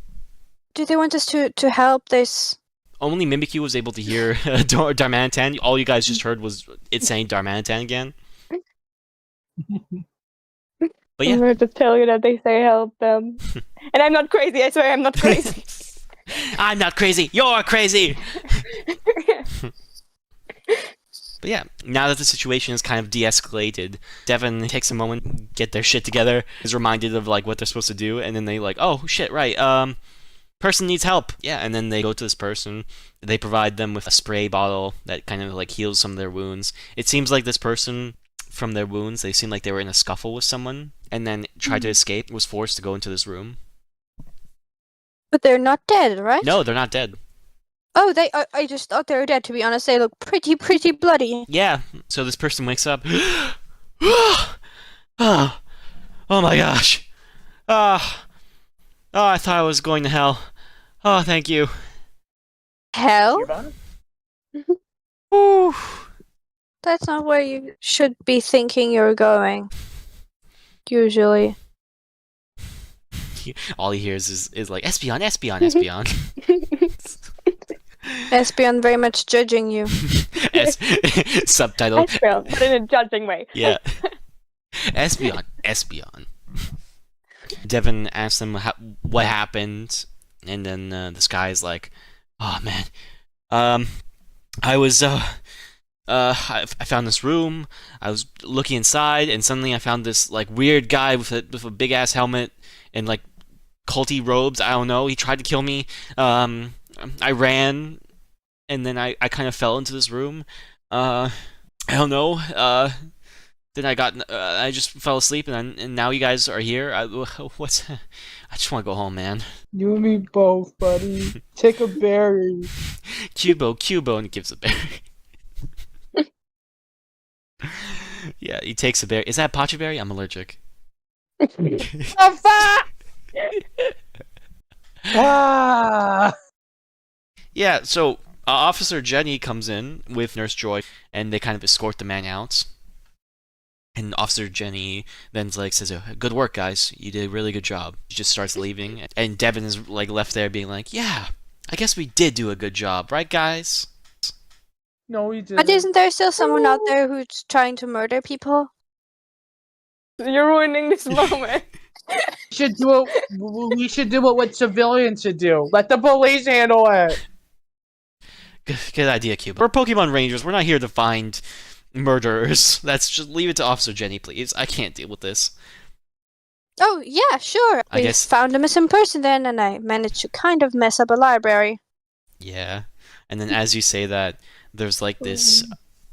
Speaker 2: do they want us to help this?
Speaker 1: Only Mimikyu was able to hear Darmanitan. All you guys just heard was it saying Darmanitan again. But yeah.
Speaker 4: I'm here to tell you that they say help them. And I'm not crazy, I swear I'm not crazy.
Speaker 1: I'm not crazy. You're crazy. But yeah, now that the situation is kind of de-escalated, Devin takes a moment, get their shit together, is reminded of like what they're supposed to do, and then they like, oh shit, right, person needs help. Yeah, and then they go to this person. They provide them with a spray bottle that kind of like heals some of their wounds. It seems like this person, from their wounds, they seem like they were in a scuffle with someone, and then tried to escape, was forced to go into this room.
Speaker 2: But they're not dead, right?
Speaker 1: No, they're not dead.
Speaker 2: Oh, I just thought they were dead, to be honest. They look pretty bloody.
Speaker 1: Yeah, so this person wakes up. Oh my gosh. Oh, I thought I was going to hell. Oh, thank you.
Speaker 2: Hell?
Speaker 1: Ooh.
Speaker 2: That's not where you should be thinking you're going. Usually.
Speaker 1: All he hears is like Espion, Espion, Espion.
Speaker 2: Espion very much judging you.
Speaker 1: Subtitle.
Speaker 4: Espion, but in a judging way.
Speaker 1: Yeah. Espion, Espion. Devin asks him what happened, and then this guy's like, "Oh man, I was I found this room. I was looking inside, and suddenly I found this like weird guy with a big ass helmet and like culty robes. I don't know. He tried to kill me. I ran, and then I kind of fell into this room. I don't know. Then I just fell asleep, and now you guys are here. I just want to go home, man."
Speaker 3: You and me both, buddy. Take a berry.
Speaker 1: Cubo, and he gives a berry. Yeah, he takes a berry. Is that Pacha berry? I'm allergic.
Speaker 3: Ah!
Speaker 1: Yeah, so Officer Jenny comes in with Nurse Joy, and they kind of escort the man out. And Officer Jenny then says, "Good work, guys. You did a really good job." She just starts leaving, and Devin is left there being like, "Yeah, I guess we did do a good job, right, guys?"
Speaker 3: No, we didn't.
Speaker 2: But isn't there still someone out there who's trying to murder people?
Speaker 4: You're ruining this moment.
Speaker 3: We should do what civilians should do. Let the police handle it.
Speaker 1: Good idea, Cuba. We're Pokemon Rangers. We're not here to find murderers. Just leave it to Officer Jenny, please. I can't deal with this.
Speaker 2: Oh, yeah, sure.
Speaker 1: I
Speaker 2: We
Speaker 1: guess-
Speaker 2: found a missing person then, and I managed to kind of mess up a library.
Speaker 1: Yeah. And then as you say that, there's like this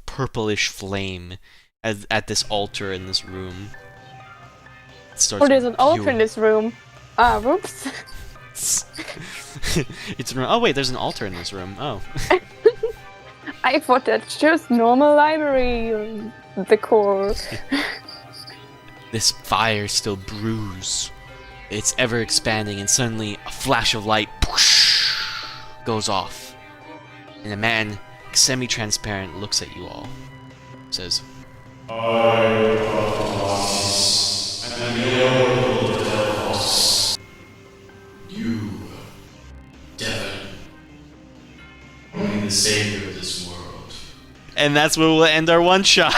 Speaker 1: purplish flame at this altar in this room. It starts
Speaker 4: Oh, there's an altar in
Speaker 1: viewing-
Speaker 4: this room. Ah, whoops.
Speaker 1: It's oh wait, there's an altar in this room. Oh.
Speaker 4: I thought that's just normal library decor.
Speaker 1: This fire still brews. It's ever expanding, and suddenly a flash of light goes off. And a man, semi-transparent, looks at you all. Says, "You, Devin, will be the savior of this world." And that's where we'll end our one shot.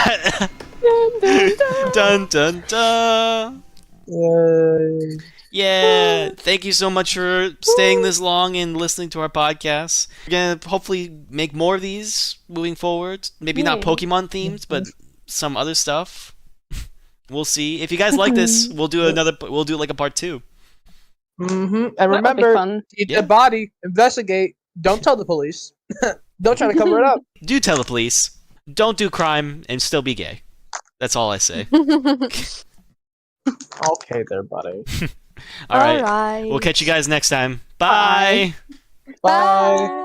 Speaker 4: Dun, dun, dun.
Speaker 1: Dun dun dun.
Speaker 3: Yay.
Speaker 1: Yeah, thank you so much for staying this long and listening to our podcast. We're gonna hopefully make more of these moving forward. Maybe not
Speaker 4: Yeah.
Speaker 1: Pokemon themed, but some other stuff. We'll see. If you guys like this, we'll do like a part 2.
Speaker 3: Mm-hmm. And
Speaker 4: That would be
Speaker 3: remember,
Speaker 4: fun.
Speaker 3: keep
Speaker 1: Yeah.
Speaker 3: the body, investigate, don't tell the police. Don't try to cover it up.
Speaker 1: Do tell the police. Don't do crime and still be gay. That's all I say.
Speaker 3: Okay there, buddy.
Speaker 1: All right.
Speaker 2: Alright.
Speaker 1: We'll catch you guys next time. Bye.
Speaker 4: Bye.
Speaker 3: Bye.